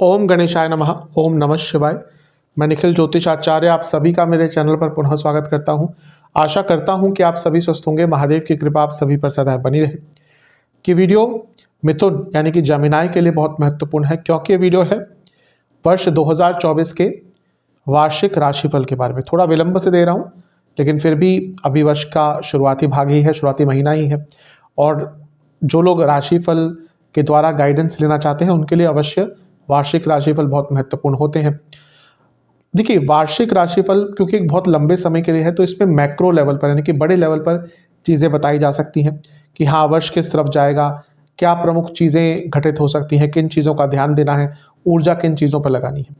ओम गणेशाय नमः। ओम नमः शिवाय। मैं निखिल ज्योतिष आचार्य आप सभी का मेरे चैनल पर पुनः स्वागत करता हूं। आशा करता हूं कि आप सभी स्वस्थ होंगे। महादेव की कृपा आप सभी पर सदैव बनी रहे। कि वीडियो मिथुन यानी कि जमिनाई के लिए बहुत महत्वपूर्ण है, क्योंकि ये वीडियो है वर्ष 2024 के वार्षिक राशिफल के बारे में। थोड़ा विलंब से दे रहा हूँ, लेकिन फिर भी अभी वर्ष का शुरुआती भाग ही है, शुरुआती महीना ही है, और जो लोग राशिफल के द्वारा गाइडेंस लेना चाहते हैं उनके लिए अवश्य वार्षिक राशिफल बहुत महत्वपूर्ण होते हैं। देखिए, वार्षिक राशिफल क्योंकि एक बहुत लंबे समय के लिए है, तो इसमें मैक्रो लेवल पर यानी कि बड़े लेवल पर चीज़ें बताई जा सकती हैं कि हाँ, वर्ष किस तरफ जाएगा, क्या प्रमुख चीज़ें घटित हो सकती हैं, किन चीज़ों का ध्यान देना है, ऊर्जा किन चीज़ों पर लगानी है।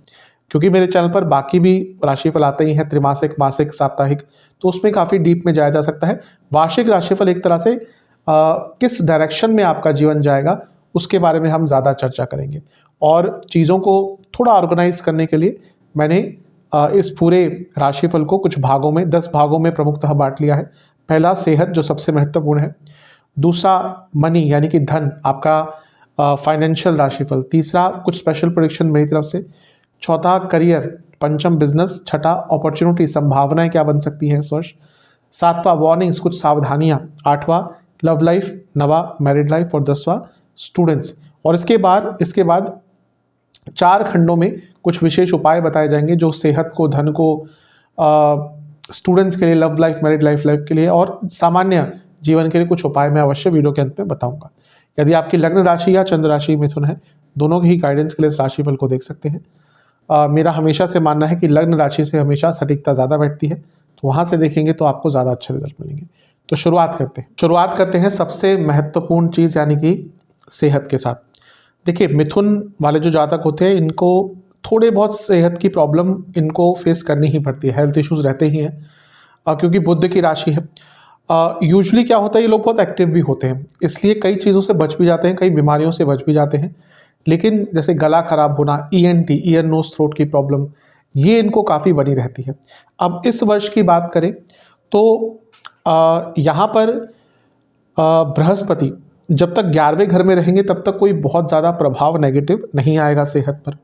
क्योंकि मेरे चैनल पर बाकी भी राशिफल आते ही हैं, त्रिमासिक, मासिक, साप्ताहिक, तो उसमें काफ़ी डीप में जाया जा सकता है। वार्षिक राशिफल एक तरह से किस डायरेक्शन में आपका जीवन जाएगा उसके बारे में हम ज़्यादा चर्चा करेंगे। और चीज़ों को थोड़ा ऑर्गेनाइज करने के लिए मैंने इस पूरे राशिफल को कुछ भागों में 10 भागों में प्रमुखतः बांट लिया है। पहला सेहत, जो सबसे महत्वपूर्ण है। दूसरा मनी यानी कि धन, आपका फाइनेंशियल राशिफल। तीसरा कुछ स्पेशल प्रेडिक्शन मेरी तरफ से। चौथा करियर। पंचम बिजनेस। छठा अपॉर्चुनिटी, संभावनाएं क्या बन सकती हैं इस वर्ष। सातवां वार्निंग्स, कुछ सावधानियां। आठवां लव लाइफ। नवा मैरिड लाइफ। और 10वां स्टूडेंट्स। और इसके बाद 4 खंडों में कुछ विशेष उपाय बताए जाएंगे जो सेहत को, धन को, स्टूडेंट्स के लिए, लव लाइफ, मैरिड लाइफ के लिए, और सामान्य जीवन के लिए कुछ उपाय मैं अवश्य वीडियो के अंत में बताऊंगा। यदि आपकी लग्न राशि या चंद्र राशि मिथुन है, दोनों की ही गाइडेंस के लिए इस राशिफल को देख सकते हैं। मेरा हमेशा से मानना है कि लग्न राशि से हमेशा सटीकता ज़्यादा बैठती है, तो वहाँ से देखेंगे तो आपको ज़्यादा अच्छे रिजल्ट मिलेंगे। तो शुरुआत करते हैं सबसे महत्वपूर्ण चीज़ यानी कि सेहत के साथ। देखिए, मिथुन वाले जो जातक होते हैं इनको थोड़े बहुत सेहत की प्रॉब्लम इनको फेस करनी ही पड़ती है, हेल्थ इश्यूज रहते ही हैं, क्योंकि बुध की राशि है। यूजुअली क्या होता है, ये लोग बहुत एक्टिव भी होते हैं, इसलिए कई चीज़ों से बच भी जाते हैं, कई बीमारियों से बच भी जाते हैं। लेकिन जैसे गला खराब होना, ENT, ईयर नोज थ्रोट की प्रॉब्लम, ये इनको काफ़ी बनी रहती है। अब इस वर्ष की बात करें तो यहाँ पर बृहस्पति जब तक 11वें घर में रहेंगे तब तक कोई बहुत ज़्यादा प्रभाव नेगेटिव नहीं आएगा सेहत पर।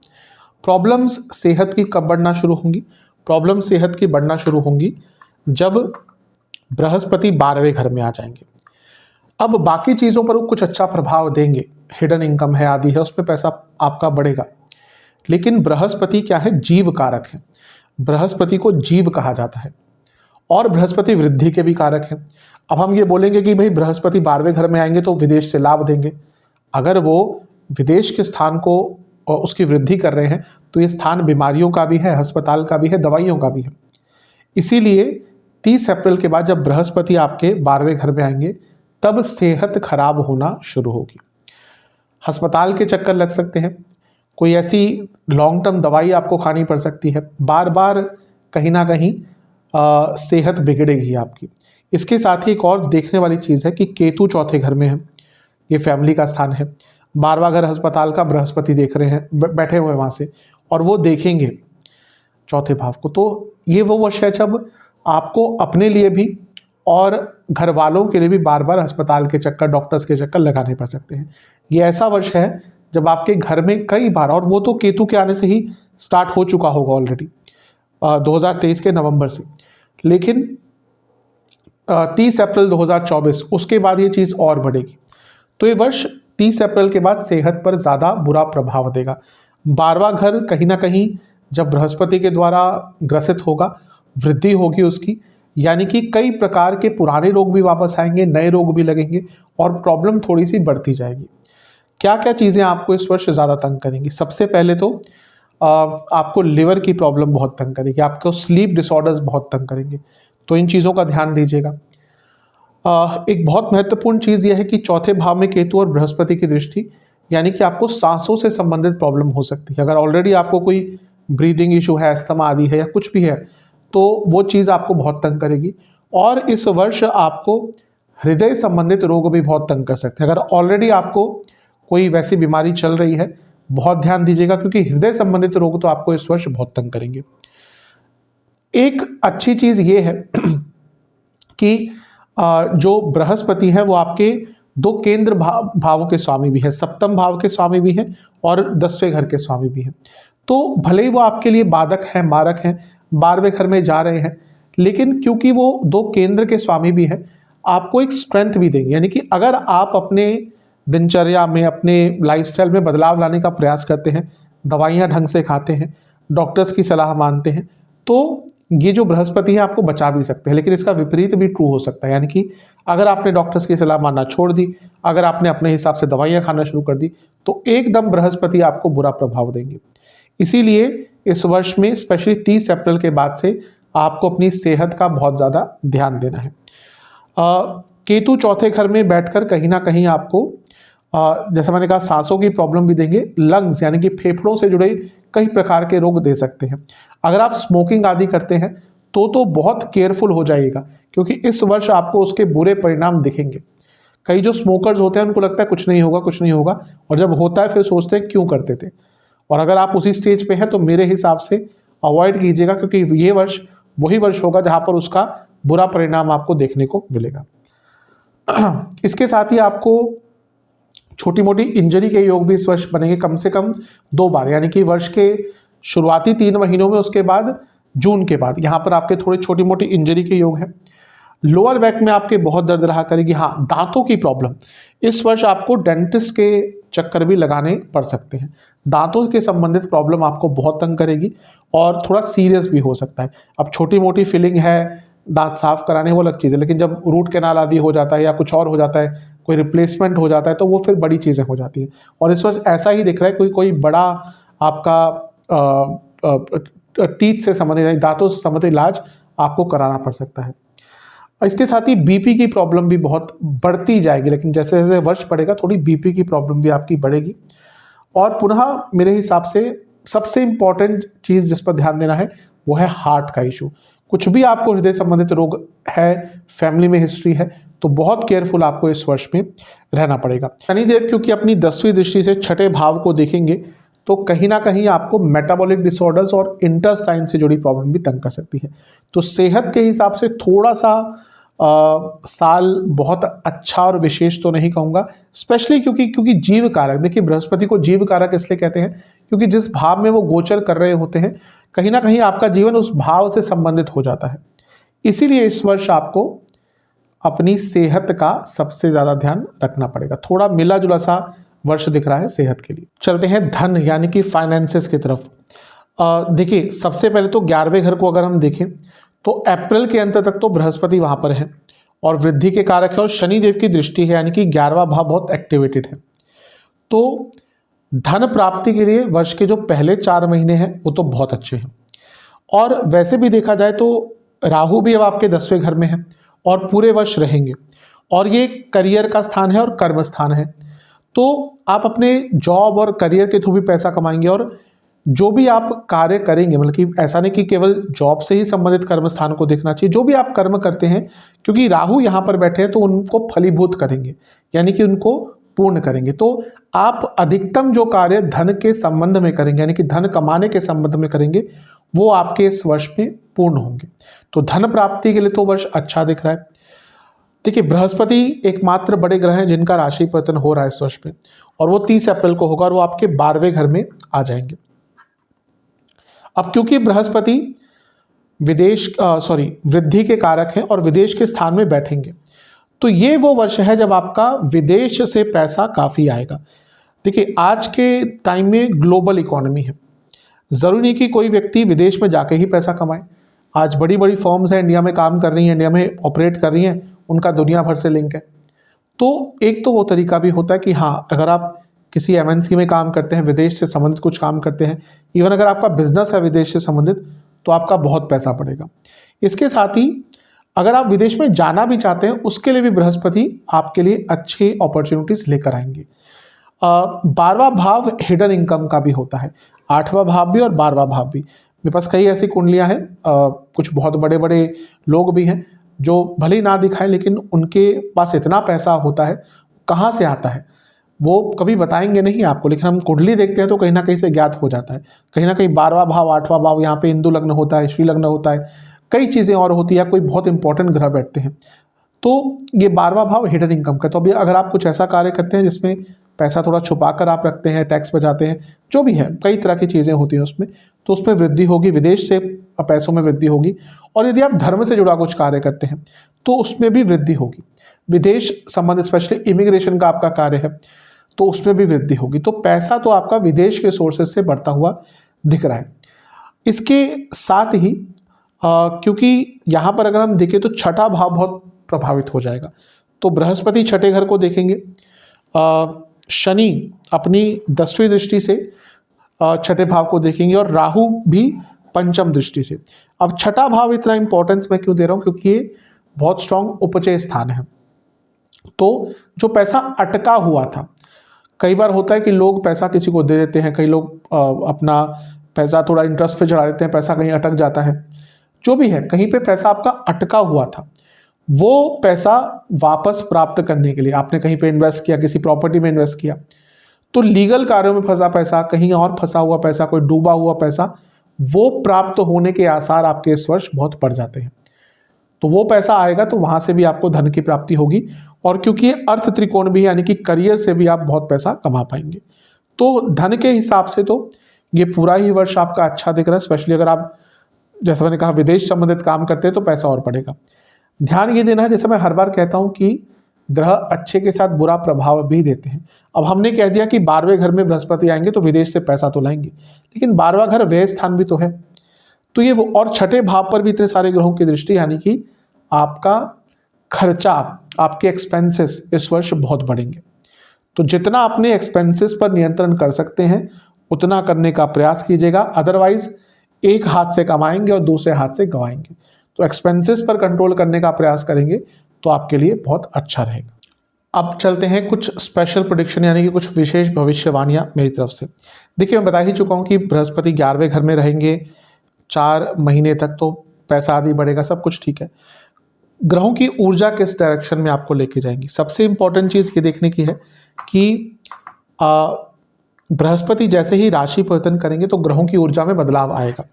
प्रॉब्लम्स सेहत की कब बढ़ना शुरू होंगी? प्रॉब्लम सेहत की बढ़ना शुरू होंगी जब बृहस्पति 12वें घर में आ जाएंगे। अब बाकी चीज़ों पर वो कुछ अच्छा प्रभाव देंगे, हिडन इनकम है, आदि है, उस पर पैसा आपका बढ़ेगा। लेकिन बृहस्पति क्या है? जीव कारक है। बृहस्पति को जीव कहा जाता है, और बृहस्पति वृद्धि के भी कारक है। अब हम ये बोलेंगे कि भाई बृहस्पति 12वें घर में आएंगे तो विदेश से लाभ देंगे। अगर वो विदेश के स्थान को और उसकी वृद्धि कर रहे हैं तो ये स्थान बीमारियों का भी है, अस्पताल का भी है, दवाइयों का भी है। इसीलिए 30 अप्रैल के बाद जब बृहस्पति आपके 12वें घर में आएंगे तब सेहत खराब होना शुरू होगी। अस्पताल के चक्कर लग सकते हैं, कोई ऐसी लॉन्ग टर्म दवाई आपको खानी पड़ सकती है, बार बार कहीं ना कहीं सेहत बिगड़ेगी आपकी। इसके साथ ही एक और देखने वाली चीज़ है कि केतु 4थे घर में है, ये फैमिली का स्थान है। 12वां घर अस्पताल का बृहस्पति देख रहे हैं, बैठे हुए वहाँ से, और वो देखेंगे 4थे भाव को। तो ये वो वर्ष है जब आपको अपने लिए भी और घर वालों के लिए भी बार बार अस्पताल के चक्कर, डॉक्टर्स के चक्कर लगाने पड़ सकते हैं। ये ऐसा वर्ष है जब आपके घर में कई बार, और वो तो केतु के आने से ही स्टार्ट हो चुका होगा ऑलरेडी 2023 के नवंबर से, लेकिन 30 अप्रैल 2024 उसके बाद ये चीज़ और बढ़ेगी। तो ये वर्ष 30 अप्रैल के बाद सेहत पर ज़्यादा बुरा प्रभाव देगा। 12वां घर कहीं ना कहीं जब बृहस्पति के द्वारा ग्रसित होगा, वृद्धि होगी उसकी, यानी कि कई प्रकार के पुराने रोग भी वापस आएंगे, नए रोग भी लगेंगे, और प्रॉब्लम थोड़ी सी बढ़ती जाएगी। क्या क्या चीज़ें आपको इस वर्ष ज़्यादा तंग करेंगी? सबसे पहले तो आपको लिवर की प्रॉब्लम बहुत तंग करेगी, आपको स्लीप डिसऑर्डर्स बहुत तंग करेंगे, तो इन चीज़ों का ध्यान दीजिएगा। एक बहुत महत्वपूर्ण चीज़ यह है कि 4थे भाव में केतु और बृहस्पति की दृष्टि, यानी कि आपको सांसों से संबंधित प्रॉब्लम हो सकती है। अगर ऑलरेडी आपको कोई ब्रीदिंग इशू है, अस्थमा आदि है, या कुछ भी है, तो वो चीज़ आपको बहुत तंग करेगी। और इस वर्ष आपको हृदय संबंधित रोग भी बहुत तंग कर सकते हैं। अगर ऑलरेडी आपको कोई वैसी बीमारी चल रही है, बहुत ध्यान दीजिएगा, क्योंकि हृदय संबंधित रोग तो आपको इस वर्ष बहुत तंग करेंगे। एक अच्छी चीज़ ये है कि जो बृहस्पति है वो आपके दो केंद्र भावों के स्वामी भी हैं, सप्तम भाव के स्वामी भी हैं और 10वें घर के स्वामी भी हैं। तो भले ही वो आपके लिए बाधक हैं, मारक हैं, 12वें घर में जा रहे हैं, लेकिन क्योंकि वो दो केंद्र के स्वामी भी हैं, आपको एक स्ट्रेंथ भी देंगे। यानी कि अगर आप अपने दिनचर्या में, अपने लाइफस्टाइल में बदलाव लाने का प्रयास करते हैं, दवाइयाँ ढंग से खाते हैं, डॉक्टर्स की सलाह मानते हैं, तो ये जो बृहस्पति है आपको बचा भी सकते हैं। लेकिन इसका विपरीत भी ट्रू हो सकता है। यानी कि अगर आपने डॉक्टर्स की सलाह मानना छोड़ दी, अगर आपने अपने हिसाब से दवाइयाँ खाना शुरू कर दी, तो एकदम बृहस्पति आपको बुरा प्रभाव देंगे। इसीलिए इस वर्ष में स्पेशली 30 अप्रैल के बाद से आपको अपनी सेहत का बहुत ज़्यादा ध्यान देना है। केतु चौथे घर में बैठकर कहीं ना कहीं आपको जैसे मैंने कहा सांसों की प्रॉब्लम भी देंगे, लंग्स यानी कि फेफड़ों से जुड़े कई प्रकार के रोग दे सकते हैं। अगर आप स्मोकिंग आदि करते हैं तो बहुत केयरफुल हो जाइएगा, क्योंकि इस वर्ष आपको उसके बुरे परिणाम दिखेंगे। कई जो स्मोकर्स होते हैं उनको लगता है कुछ नहीं होगा, कुछ नहीं होगा, और जब होता है फिर सोचते हैं क्यों करते थे। और अगर आप उसी स्टेज पे हैं तो मेरे हिसाब से अवॉइड कीजिएगा, क्योंकि ये वर्ष वही वर्ष होगा जहाँ पर उसका बुरा परिणाम आपको देखने को मिलेगा। इसके साथ ही आपको छोटी मोटी इंजरी के योग भी इस वर्ष बनेंगे, कम से कम 2 बार, यानी कि वर्ष के शुरुआती 3 महीनों में, उसके बाद जून के बाद यहाँ पर आपके थोड़ी छोटी मोटी इंजरी के योग हैं। लोअर बैक में आपके बहुत दर्द रहा करेगी। हाँ, दांतों की प्रॉब्लम, इस वर्ष आपको डेंटिस्ट के चक्कर भी लगाने पड़ सकते हैं। दांतों के संबंधित प्रॉब्लम आपको बहुत तंग करेगी और थोड़ा सीरियस भी हो सकता है। अब छोटी मोटी फिलिंग है, दांत साफ कराने वो अलग चीज़ है, लेकिन जब रूट कैनाल आदि हो जाता है या कुछ और हो जाता है, कोई रिप्लेसमेंट हो जाता है, तो वो फिर बड़ी चीज़ें हो जाती हैं। और इस वर्ष ऐसा ही दिख रहा है, कोई बड़ा आपका टीथ से संबंधित, दांतों से संबंधित इलाज आपको कराना पड़ सकता है। इसके साथ ही बीपी की प्रॉब्लम भी बहुत बढ़ती जाएगी, लेकिन जैसे जैसे वर्ष बढ़ेगा थोड़ी बीपी की प्रॉब्लम भी आपकी बढ़ेगी। और पुनः मेरे हिसाब से सबसे इंपॉर्टेंट चीज़ जिस पर ध्यान देना है वो है हार्ट का इशू। कुछ भी आपको हृदय संबंधित रोग है, फैमिली में हिस्ट्री है, तो बहुत केयरफुल आपको इस वर्ष में रहना पड़ेगा। शनिदेव क्योंकि अपनी 10वीं दृष्टि से छठे भाव को देखेंगे, तो कहीं ना कहीं आपको मेटाबॉलिक डिसऑर्डर्स और इंटेस्टाइन से जुड़ी प्रॉब्लम भी तंग कर सकती है। तो सेहत के हिसाब से थोड़ा सा साल बहुत अच्छा और विशेष तो नहीं कहूँगा, स्पेशली क्योंकि जीव कारक, देखिए बृहस्पति को जीव कारक इसलिए कहते हैं क्योंकि जिस भाव में वो गोचर कर रहे होते हैं, कहीं ना कहीं आपका जीवन उस भाव से संबंधित हो जाता है। इसीलिए इस वर्ष आपको अपनी सेहत का सबसे ज़्यादा ध्यान रखना पड़ेगा। थोड़ा मिला जुला सा वर्ष दिख रहा है सेहत के लिए। चलते हैं धन यानी कि फाइनेंसेस की तरफ। देखिए सबसे पहले तो 11वें घर को अगर हम देखें तो अप्रैल के अंत तक तो बृहस्पति वहाँ पर है और वृद्धि के कारक है और शनिदेव की दृष्टि है, यानी कि 11वां भाव बहुत एक्टिवेटेड है। तो धन प्राप्ति के लिए वर्ष के जो पहले 4 महीने हैं वो तो बहुत अच्छे हैं। और वैसे भी देखा जाए तो राहु भी अब आपके 10वें घर में है और पूरे वर्ष रहेंगे, और ये करियर का स्थान है और कर्म स्थान है। तो आप अपने जॉब और करियर के थ्रू भी पैसा कमाएंगे, और जो भी आप कार्य करेंगे, मतलब कि ऐसा नहीं कि केवल जॉब से ही संबंधित कर्म स्थान को देखना चाहिए, जो भी आप कर्म करते हैं, क्योंकि राहु यहाँ पर बैठे हैं तो उनको फलीभूत करेंगे, यानी कि उनको पूर्ण करेंगे। तो आप अधिकतम जो कार्य धन के संबंध में करेंगे, यानी कि धन कमाने के संबंध में करेंगे, वो आपके इस वर्ष में पूर्ण होंगे। तो धन प्राप्ति के लिए तो वर्ष अच्छा दिख रहा है। देखिए बृहस्पति एकमात्र बड़े ग्रह हैं जिनका राशि परिवर्तन हो रहा है इस वर्ष में, और वो 30 अप्रैल को होगा और वो आपके 12वें घर में आ जाएंगे। अब क्योंकि बृहस्पति वृद्धि के कारक हैं और विदेश के स्थान में बैठेंगे, तो ये वो वर्ष है जब आपका विदेश से पैसा काफ़ी आएगा। देखिए आज के टाइम में ग्लोबल इकोनॉमी है, ज़रूरी नहीं कि कोई व्यक्ति विदेश में जाके ही पैसा कमाए। आज बड़ी बड़ी फर्म्स हैं इंडिया में काम कर रही हैं, इंडिया में ऑपरेट कर रही हैं, उनका दुनिया भर से लिंक है। तो एक तो वो तरीका भी होता है कि हाँ, अगर आप किसी MNC में काम करते हैं, विदेश से संबंधित कुछ काम करते हैं, इवन अगर आपका बिजनेस है विदेश से संबंधित, तो आपका बहुत पैसा पड़ेगा। इसके साथ ही अगर आप विदेश में जाना भी चाहते हैं, उसके लिए भी बृहस्पति आपके लिए अच्छी अपॉर्चुनिटीज़ लेकर आएंगे। 12वां भाव हिडन इनकम का भी होता है, 8वां भाव भी और 12वां भाव भी। मेरे पास कई ऐसी कुंडलियाँ हैं, कुछ बहुत बड़े बड़े लोग भी हैं जो भले ही ना दिखाएं, लेकिन उनके पास इतना पैसा होता है, कहाँ से आता है वो कभी बताएंगे नहीं आपको, लेकिन हम कुंडली देखते हैं तो कहीं ना कहीं से ज्ञात हो जाता है। कहीं ना कहीं 12वां भाव 8वां भाव, यहाँ पे हिंदू लग्न होता है, श्री लग्न होता है, कई चीज़ें और होती है, कोई बहुत इंपॉर्टेंट ग्रह बैठते हैं। तो ये 12वां भाव हिडन इनकम का। तो अभी अगर आप कुछ ऐसा कार्य करते हैं जिसमें पैसा थोड़ा छुपा कर आप रखते हैं, टैक्स बचाते हैं, जो भी है, कई तरह की चीज़ें होती हैं उसमें, तो उसमें वृद्धि होगी, विदेश से पैसों में वृद्धि होगी। और यदि आप धर्म से जुड़ा कुछ कार्य करते हैं तो उसमें भी वृद्धि होगी। विदेश संबंध स्पेशली इमिग्रेशन का आपका कार्य है तो उसमें भी वृद्धि होगी। तो पैसा तो आपका विदेश के सोर्सेज से बढ़ता हुआ दिख रहा है। इसके साथ ही क्योंकि यहाँ पर अगर हम देखें तो छठा भाव बहुत प्रभावित हो जाएगा। तो बृहस्पति छठे घर को देखेंगे, शनि अपनी 10वीं दृष्टि से छठे भाव को देखेंगे और राहु भी पंचम दृष्टि से। अब छठा भाव इतना इंपॉर्टेंस मैं क्यों दे रहा हूँ, क्योंकि ये बहुत स्ट्रांग उपचय स्थान है। तो जो पैसा अटका हुआ था, कई बार होता है कि लोग पैसा किसी को दे देते हैं, कई लोग अपना पैसा थोड़ा इंटरेस्ट पे चढ़ा देते हैं, पैसा कहीं अटक जाता है, जो भी है, कहीं पे पैसा आपका अटका हुआ था, वो पैसा वापस प्राप्त करने के लिए आपने कहीं पे इन्वेस्ट किया, किसी प्रॉपर्टी में इन्वेस्ट किया, तो लीगल कार्यों में फंसा पैसा, कहीं और फंसा हुआ पैसा, कोई डूबा हुआ पैसा, वो प्राप्त होने के आसार आपके इस वर्ष बहुत बढ़ जाते हैं। तो वो पैसा आएगा तो वहां से भी आपको धन की प्राप्ति होगी। और क्योंकि ये अर्थ त्रिकोण भी, यानी कि करियर से भी आप बहुत पैसा कमा पाएंगे। तो धन के हिसाब से तो ये पूरा ही वर्ष आपका अच्छा दिख रहा है। स्पेशली अगर आप, जैसे मैंने कहा, विदेश संबंधित काम करते हैं तो पैसा और बढ़ेगा। ध्यान ये देना है, जैसे मैं हर बार कहता हूं कि ग्रह अच्छे के साथ बुरा प्रभाव भी देते हैं। अब हमने कह दिया कि 12वें घर में बृहस्पति आएंगे तो विदेश से पैसा तो लाएंगे, लेकिन 12वां घर व्यय स्थान भी तो है। तो ये वो, और छठे भाव पर भी इतने सारे ग्रहों की दृष्टि, यानी कि आपका खर्चा, आपके एक्सपेंसेस इस वर्ष बहुत बढ़ेंगे। तो जितना अपने एक्सपेंसेस पर नियंत्रण कर सकते हैं उतना करने का प्रयास कीजिएगा, अदरवाइज एक हाथ से कमाएंगे और दूसरे हाथ से गवाएंगे। तो एक्सपेंसेस पर कंट्रोल करने का प्रयास करेंगे तो आपके लिए बहुत अच्छा रहेगा। अब चलते हैं कुछ स्पेशल प्रेडिक्शन, यानी कि कुछ विशेष भविष्यवाणियां मेरी तरफ से। देखिए, मैं बता ही चुका हूं कि बृहस्पति 11वें घर में रहेंगे 4 महीने तक, तो पैसा आदि बढ़ेगा, सब कुछ ठीक है। ग्रहों की ऊर्जा किस डायरेक्शन में आपको लेके जाएंगी, सबसे इंपॉर्टेंट चीज़ ये देखने की है कि बृहस्पति जैसे ही राशि परिवर्तन करेंगे तो ग्रहों की ऊर्जा में बदलाव आएगा,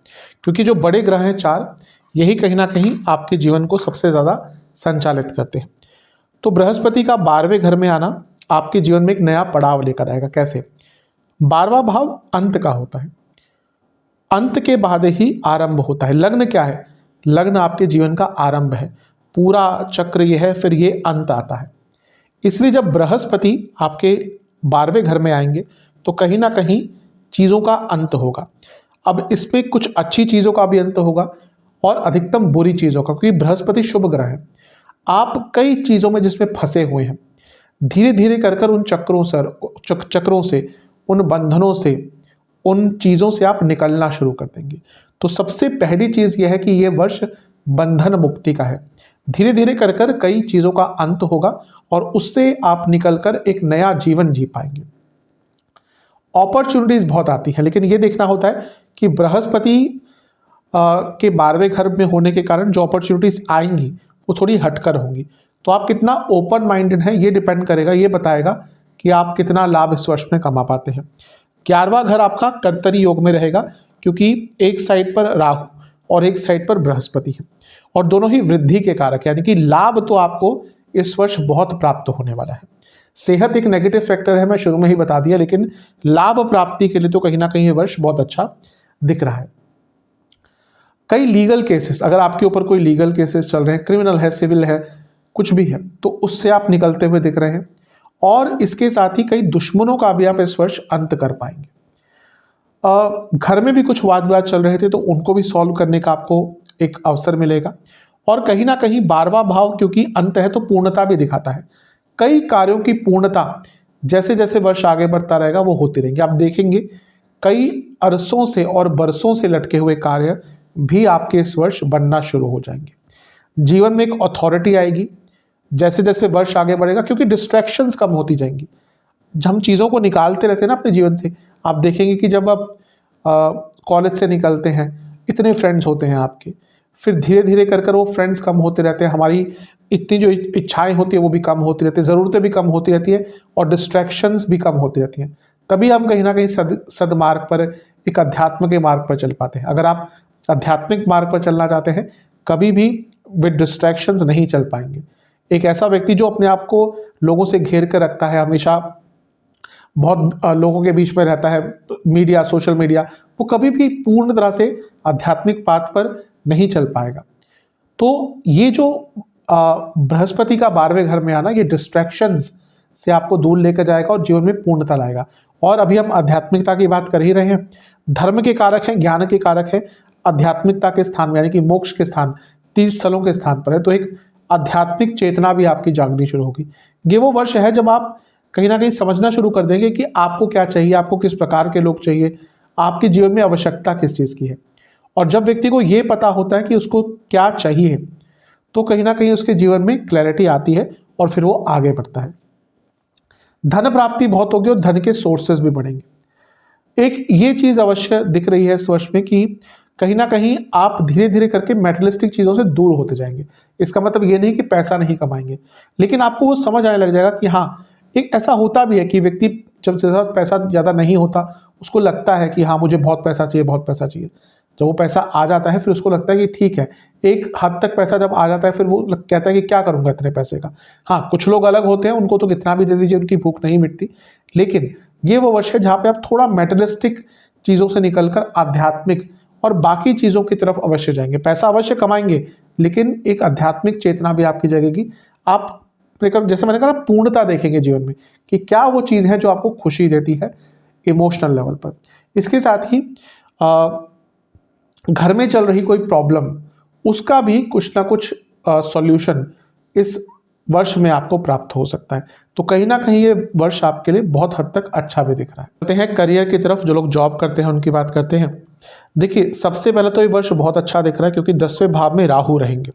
क्योंकि जो बड़े ग्रह हैं 4, यही कहीं ना कहीं आपके जीवन को सबसे ज़्यादा संचालित करते हैं। तो बृहस्पति का 12वें घर में आना आपके जीवन में एक नया पड़ाव लेकर आएगा। कैसे? 12वां भाव अंत का होता है, अंत के बाद ही आरंभ होता है। लग्न क्या है? लग्न आपके जीवन का आरंभ है, पूरा चक्र ये है, फिर ये अंत आता है। इसलिए जब बृहस्पति आपके 12वें घर में आएंगे तो कहीं ना कहीं चीज़ों का अंत होगा। अब इसमें कुछ अच्छी चीज़ों का भी अंत होगा और अधिकतम बुरी चीज़ों का, क्योंकि बृहस्पति शुभ ग्रह है। आप कई चीज़ों में जिसमें फंसे हुए हैं, धीरे धीरे कर उन चक्रों से, उन बंधनों से, उन चीज़ों से आप निकलना शुरू कर देंगे। तो सबसे पहली चीज़ यह है कि यह वर्ष बंधन मुक्ति का है। धीरे धीरे कर कई चीज़ों का अंत होगा और उससे आप निकलकर एक नया जीवन जी पाएंगे। अपॉर्चुनिटीज बहुत आती है, लेकिन ये देखना होता है कि बृहस्पति के 12वें घर में होने के कारण जो अपॉर्चुनिटीज आएंगी वो थोड़ी हटकर होंगी। तो आप कितना ओपन माइंडेड हैं ये डिपेंड करेगा, ये बताएगा कि आप कितना लाभ इस वर्ष में कमा पाते हैं। 11वां घर आपका कर्तरी योग में रहेगा, क्योंकि एक साइड पर राहु और एक साइड पर बृहस्पति है और दोनों ही वृद्धि के कारक, यानी कि लाभ तो आपको इस वर्ष बहुत प्राप्त होने वाला है। सेहत एक नेगेटिव फैक्टर है, मैं शुरू में ही बता दिया, लेकिन लाभ प्राप्ति के लिए तो कहीं ना कहीं ये वर्ष बहुत अच्छा दिख रहा है। कई लीगल केसेस, अगर आपके ऊपर कोई लीगल केसेस चल रहे हैं, क्रिमिनल है, सिविल है, कुछ भी है, तो उससे आप निकलते हुए दिख रहे हैं। और इसके साथ ही कई दुश्मनों का भी आप इस वर्ष अंत कर पाएंगे। घर में भी कुछ वाद विवाद चल रहे थे तो उनको भी सॉल्व करने का आपको एक अवसर मिलेगा। और कहीं ना कहीं 12वां भाव क्योंकि अंत है तो पूर्णता भी दिखाता है। कई कार्यों की पूर्णता जैसे जैसे वर्ष आगे बढ़ता रहेगा वो होती रहेंगी। आप देखेंगे कई अरसों से और बरसों से लटके हुए कार्य भी आपके इस वर्ष बनना शुरू हो जाएंगे। जीवन में एक अथॉरिटी आएगी जैसे जैसे वर्ष आगे बढ़ेगा, क्योंकि डिस्ट्रैक्शंस कम होती जाएंगी। जब हम चीज़ों को निकालते रहते हैं ना अपने जीवन से, आप देखेंगे कि जब आप कॉलेज से निकलते हैं इतने फ्रेंड्स होते हैं आपके, फिर धीरे धीरे कर वो फ्रेंड्स कम होते रहते हैं, हमारी इतनी जो इच्छाएं होती है वो भी कम होती रहती है, ज़रूरतें भी कम होती रहती है और डिस्ट्रैक्शंस भी कम होती रहती हैं। तभी हम कहीं ना कहीं सदमार्ग पर, एक अध्यात्म के मार्ग पर चल पाते हैं। अगर आप आध्यात्मिक मार्ग पर चलना चाहते हैं, कभी भी विद डिस्ट्रैक्शंस नहीं चल पाएंगे। एक ऐसा व्यक्ति जो अपने आप को लोगों से घेर कर रखता है, हमेशा बहुत लोगों के बीच में रहता है, मीडिया, सोशल मीडिया, वो कभी भी पूर्ण तरह से आध्यात्मिक पाथ पर नहीं चल पाएगा। तो ये जो बृहस्पति का 12वें घर में आना, ये डिस्ट्रैक्शंस से आपको दूर लेकर जाएगा और जीवन में पूर्णता लाएगा। और अभी हम आध्यात्मिकता की बात कर ही रहे हैं, धर्म के कारक हैं, ज्ञान के कारक हैं, आध्यात्मिकता के स्थान में यानी कि मोक्ष के स्थान, तीर्थ स्थलों के स्थान पर है, तो एक आध्यात्मिक चेतना भी आपकी जागनी शुरू होगी। ये वो वर्ष है जब आप कहीं ना कहीं समझना शुरू कर देंगे कि आपको क्या चाहिए, आपको किस प्रकार के लोग चाहिए, आपके जीवन में आवश्यकता किस चीज़ की है। और जब व्यक्ति को ये पता होता है कि उसको क्या चाहिए, तो कहीं ना कहीं उसके जीवन में क्लैरिटी आती है और फिर वो आगे बढ़ता है। धन प्राप्ति बहुत होगी और धन के सोर्सेज भी बढ़ेंगे। एक ये चीज़ अवश्य दिख रही है इस वर्ष में कि कहीं ना कहीं आप धीरे धीरे करके मेटेरियलिस्टिक चीज़ों से दूर होते जाएंगे। इसका मतलब ये नहीं कि पैसा नहीं कमाएंगे, लेकिन आपको वो समझ आने लग जाएगा कि हाँ, एक ऐसा होता भी है कि व्यक्ति जब से साथ पैसा ज़्यादा नहीं होता, उसको लगता है कि हाँ मुझे बहुत पैसा चाहिए, बहुत पैसा चाहिए। जब वो पैसा आ जाता है फिर उसको लगता है कि ठीक है, एक हद तक पैसा जब आ जाता है फिर वो कहता है कि क्या करूँगा इतने पैसे का। हाँ, कुछ लोग अलग होते हैं, उनको तो कितना भी दे दीजिए उनकी भूख नहीं मिटती। लेकिन ये वो वर्ष है जहाँ पे आप थोड़ा मेटेरियलिस्टिक चीज़ों से निकलकर आध्यात्मिक और बाकी चीज़ों की तरफ अवश्य जाएंगे। पैसा अवश्य कमाएंगे, लेकिन एक आध्यात्मिक चेतना भी आपकी जगेगी। आप जैसे मैंने कहा, पूर्णता देखेंगे जीवन में कि क्या वो चीज़ है जो आपको खुशी देती है इमोशनल लेवल पर। इसके साथ ही घर में चल रही कोई प्रॉब्लम, उसका भी कुछ ना कुछ सॉल्यूशन इस वर्ष में आपको प्राप्त हो सकता है। तो कहीं ना कहीं ये वर्ष आपके लिए बहुत हद तक अच्छा भी दिख रहा है। चलते हैं करियर की तरफ। जो लोग जॉब करते हैं उनकी बात करते हैं। देखिए, सबसे पहले तो ये वर्ष बहुत अच्छा दिख रहा है क्योंकि 10वें भाव में राहु रहेंगे,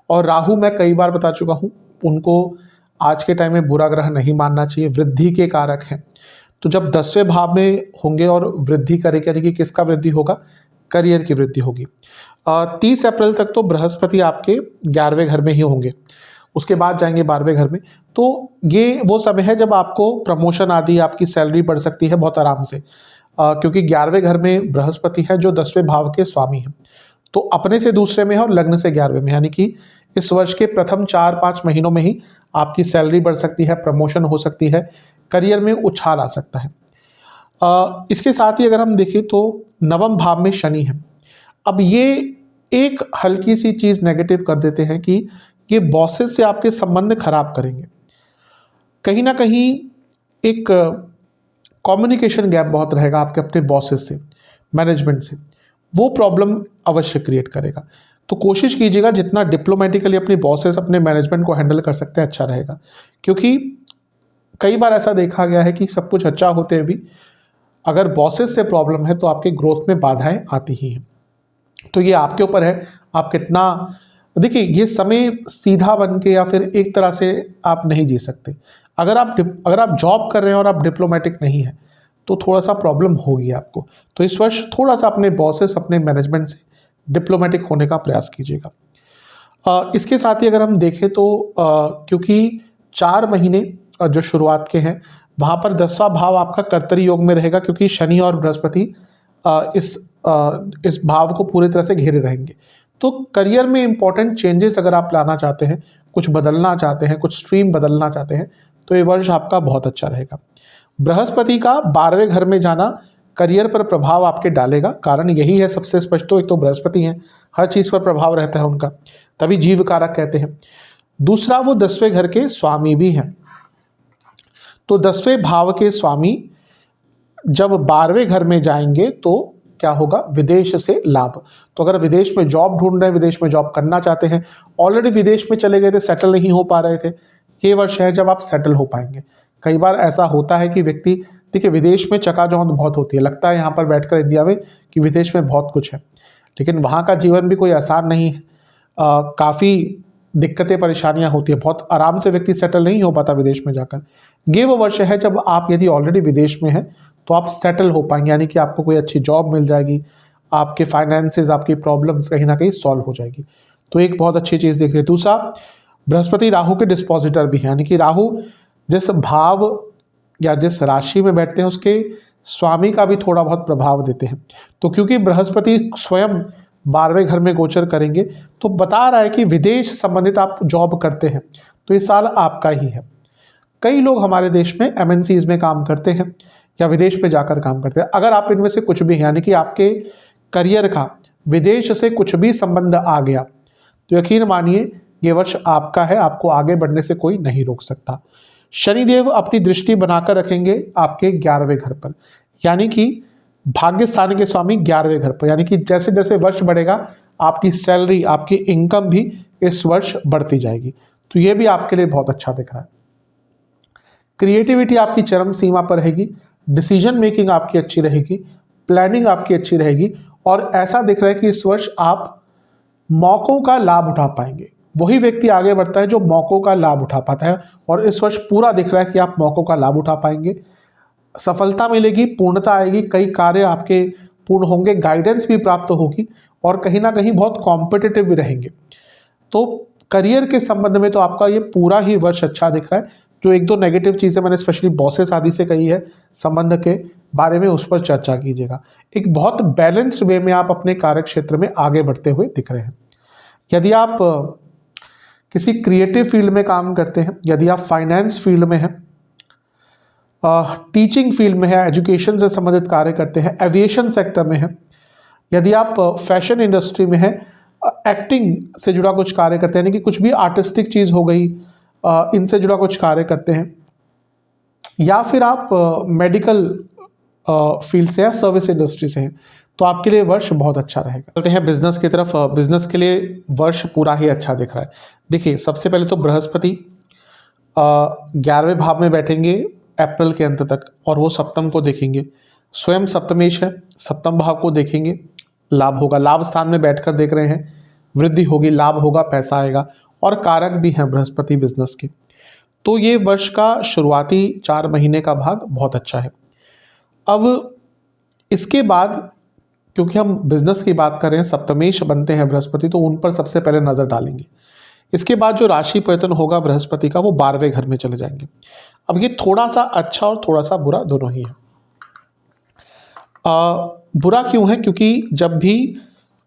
और राहु मैं कई बार बता चुका हूँ, उनको आज के टाइम में बुरा ग्रह नहीं मानना चाहिए, वृद्धि के कारक हैं। तो जब 10वें भाव में होंगे और वृद्धि करेंगे, यानी कि किसका वृद्धि होगा, करियर की वृद्धि होगी। 30 अप्रैल तक तो बृहस्पति आपके 11वें घर में ही होंगे, उसके बाद जाएंगे 12वें घर में। तो ये वो समय है जब आपको प्रमोशन आदि, आपकी सैलरी बढ़ सकती है बहुत आराम से, क्योंकि 11वें घर में बृहस्पति है जो 10वें भाव के स्वामी हैं। तो अपने से दूसरे में है और लग्न से 11वें में, यानी कि इस वर्ष के प्रथम 4-5 महीनों में ही आपकी सैलरी बढ़ सकती है, प्रमोशन हो सकती है, करियर में उछाल आ सकता है। इसके साथ ही अगर हम देखें तो 9वें भाव में शनि है। अब ये एक हल्की सी चीज़ नेगेटिव कर देते हैं कि ये बॉसेस से आपके संबंध खराब करेंगे। कहीं ना कहीं एक कम्युनिकेशन गैप बहुत रहेगा आपके अपने बॉसेस से, मैनेजमेंट से, वो प्रॉब्लम अवश्य क्रिएट करेगा। तो कोशिश कीजिएगा जितना डिप्लोमेटिकली अपने बॉसेस, अपने मैनेजमेंट को हैंडल कर सकते हैं अच्छा रहेगा, क्योंकि कई बार ऐसा देखा गया है कि सब कुछ अच्छा होते हुए भी अगर बॉसेस से प्रॉब्लम है तो आपके ग्रोथ में बाधाएं आती ही हैं। तो ये आपके ऊपर है, आप कितना, देखिए ये समय सीधा बन के या फिर एक तरह से आप नहीं जी सकते। अगर आप जॉब कर रहे हैं और आप डिप्लोमेटिक नहीं है तो थोड़ा सा प्रॉब्लम होगी आपको। तो इस वर्ष थोड़ा सा अपने बॉसेस, अपने मैनेजमेंट से डिप्लोमेटिक होने का प्रयास कीजिएगा। इसके साथ ही अगर हम देखें तो क्योंकि 4 महीने जो शुरुआत के हैं वहाँ पर 10वां भाव आपका कर्तरी योग में रहेगा, क्योंकि शनि और बृहस्पति इस भाव को पूरी तरह से घेरे रहेंगे। तो करियर में इंपॉर्टेंट चेंजेस अगर आप लाना चाहते हैं, कुछ बदलना चाहते हैं, कुछ स्ट्रीम बदलना चाहते हैं, तो ये वर्ष आपका बहुत अच्छा रहेगा। बृहस्पति का 12वें घर में जाना करियर पर प्रभाव आपके डालेगा, कारण यही है सबसे स्पष्ट। तो एक तो बृहस्पति हैं, हर चीज़ पर प्रभाव रहता है उनका, तभी जीव कारक कहते हैं। दूसरा, वो 10वें घर के स्वामी भी हैं। तो 10वें भाव के स्वामी जब 12वें घर में जाएंगे तो क्या होगा, विदेश से लाभ। तो अगर विदेश में जॉब ढूंढ रहे हैं, विदेश में जॉब करना चाहते हैं, ऑलरेडी विदेश में चले गए थे, सेटल नहीं हो पा रहे थे, ये वर्ष है जब आप सेटल हो पाएंगे। कई बार ऐसा होता है कि व्यक्ति, देखिए विदेश में चकाचौंध बहुत होती है, लगता है यहाँ पर बैठकर इंडिया में कि विदेश में बहुत कुछ है, लेकिन वहाँ का जीवन भी कोई आसान नहीं है। काफ़ी दिक्कतें परेशानियाँ होती है, बहुत आराम से व्यक्ति सेटल नहीं हो पाता विदेश में जाकर। ये वो वर्ष है जब आप यदि ऑलरेडी विदेश में हैं तो आप सेटल हो पाएंगे, यानी कि आपको कोई अच्छी जॉब मिल जाएगी, आपके फाइनेंसेस, आपकी प्रॉब्लम्स कहीं ना कहीं सॉल्व हो जाएगी। तो एक बहुत अच्छी चीज़ दिख रही है। दूसरा, बृहस्पति राहु के डिस्पोजिटर भी हैं, यानी कि राहु जिस भाव या जिस राशि में बैठते हैं उसके स्वामी का भी थोड़ा बहुत प्रभाव देते हैं। तो क्योंकि बृहस्पति स्वयं 12वें घर में गोचर करेंगे तो बता रहा है कि विदेश संबंधित आप जॉब करते हैं तो ये साल आपका ही है। कई लोग हमारे देश में MNCs में काम करते हैं या विदेश में जाकर काम करते हैं। अगर आप इनमें से कुछ भी, यानी कि आपके करियर का विदेश से कुछ भी संबंध आ गया, तो यकीन मानिए ये वर्ष आपका है, आपको आगे बढ़ने से कोई नहीं रोक सकता। शनिदेव अपनी दृष्टि बनाकर रखेंगे आपके 11वें घर पर, यानी कि भाग्य स्थान के स्वामी 11वें घर पर, यानी कि जैसे जैसे वर्ष बढ़ेगा आपकी सैलरी, आपकी इनकम भी इस वर्ष बढ़ती जाएगी। तो ये भी आपके लिए बहुत अच्छा दिख रहा है। क्रिएटिविटी आपकी चरम सीमा पर रहेगी, डिसीजन मेकिंग आपकी अच्छी रहेगी, प्लानिंग आपकी अच्छी रहेगी, और ऐसा दिख रहा है कि इस वर्ष आप मौकों का लाभ उठा पाएंगे। वही व्यक्ति आगे बढ़ता है जो मौकों का लाभ उठा पाता है, और इस वर्ष पूरा दिख रहा है कि आप मौकों का लाभ उठा पाएंगे। सफलता मिलेगी, पूर्णता आएगी, कई कार्य आपके पूर्ण होंगे, गाइडेंस भी प्राप्त होगी, और कहीं ना कहीं बहुत कॉम्पिटिटिव भी रहेंगे। तो करियर के संबंध में तो आपका ये पूरा ही वर्ष अच्छा दिख रहा है। जो एक दो नेगेटिव चीज़ें मैंने स्पेशली बॉसेस आदि से कही है संबंध के बारे में, उस पर चर्चा कीजिएगा। एक बहुत बैलेंस्ड वे में आप अपने कार्य क्षेत्र में आगे बढ़ते हुए दिख रहे हैं। यदि आप किसी क्रिएटिव फील्ड में काम करते हैं, यदि आप फाइनेंस फील्ड में हैं, टीचिंग फील्ड में है, एजुकेशन से संबंधित कार्य करते हैं, एविएशन सेक्टर में है, यदि आप फैशन इंडस्ट्री में है, एक्टिंग से जुड़ा कुछ कार्य करते हैं, यानी कि कुछ भी आर्टिस्टिक चीज़ हो गई, इनसे जुड़ा कुछ कार्य करते हैं, या फिर आप मेडिकल फील्ड से या सर्विस इंडस्ट्री से हैं, तो आपके लिए वर्ष बहुत अच्छा रहेगा। चलते हैं बिजनेस की तरफ। बिजनेस के लिए वर्ष पूरा ही अच्छा दिख रहा है। देखिए, सबसे पहले तो बृहस्पति 11वें भाव में बैठेंगे अप्रैल के अंत तक, और वो सप्तम को देखेंगे। स्वयं सप्तमेश है, सप्तम भाव को देखेंगे, लाभ होगा। लाभ स्थान में बैठकर देख रहे हैं, वृद्धि होगी, लाभ होगा, पैसा आएगा, और कारक भी हैं बृहस्पति बिजनेस के। तो ये वर्ष का शुरुआती 4 महीने का भाग बहुत अच्छा है। अब इसके बाद, क्योंकि हम बिजनेस की बात कर रहे हैं, सप्तमेश बनते हैं बृहस्पति, तो उन पर सबसे पहले नजर डालेंगे। इसके बाद जो राशि परिवर्तन होगा बृहस्पति का, वो 12वें घर में चले जाएंगे। अब ये थोड़ा सा अच्छा और थोड़ा सा बुरा दोनों ही है। बुरा क्यों है? क्योंकि जब भी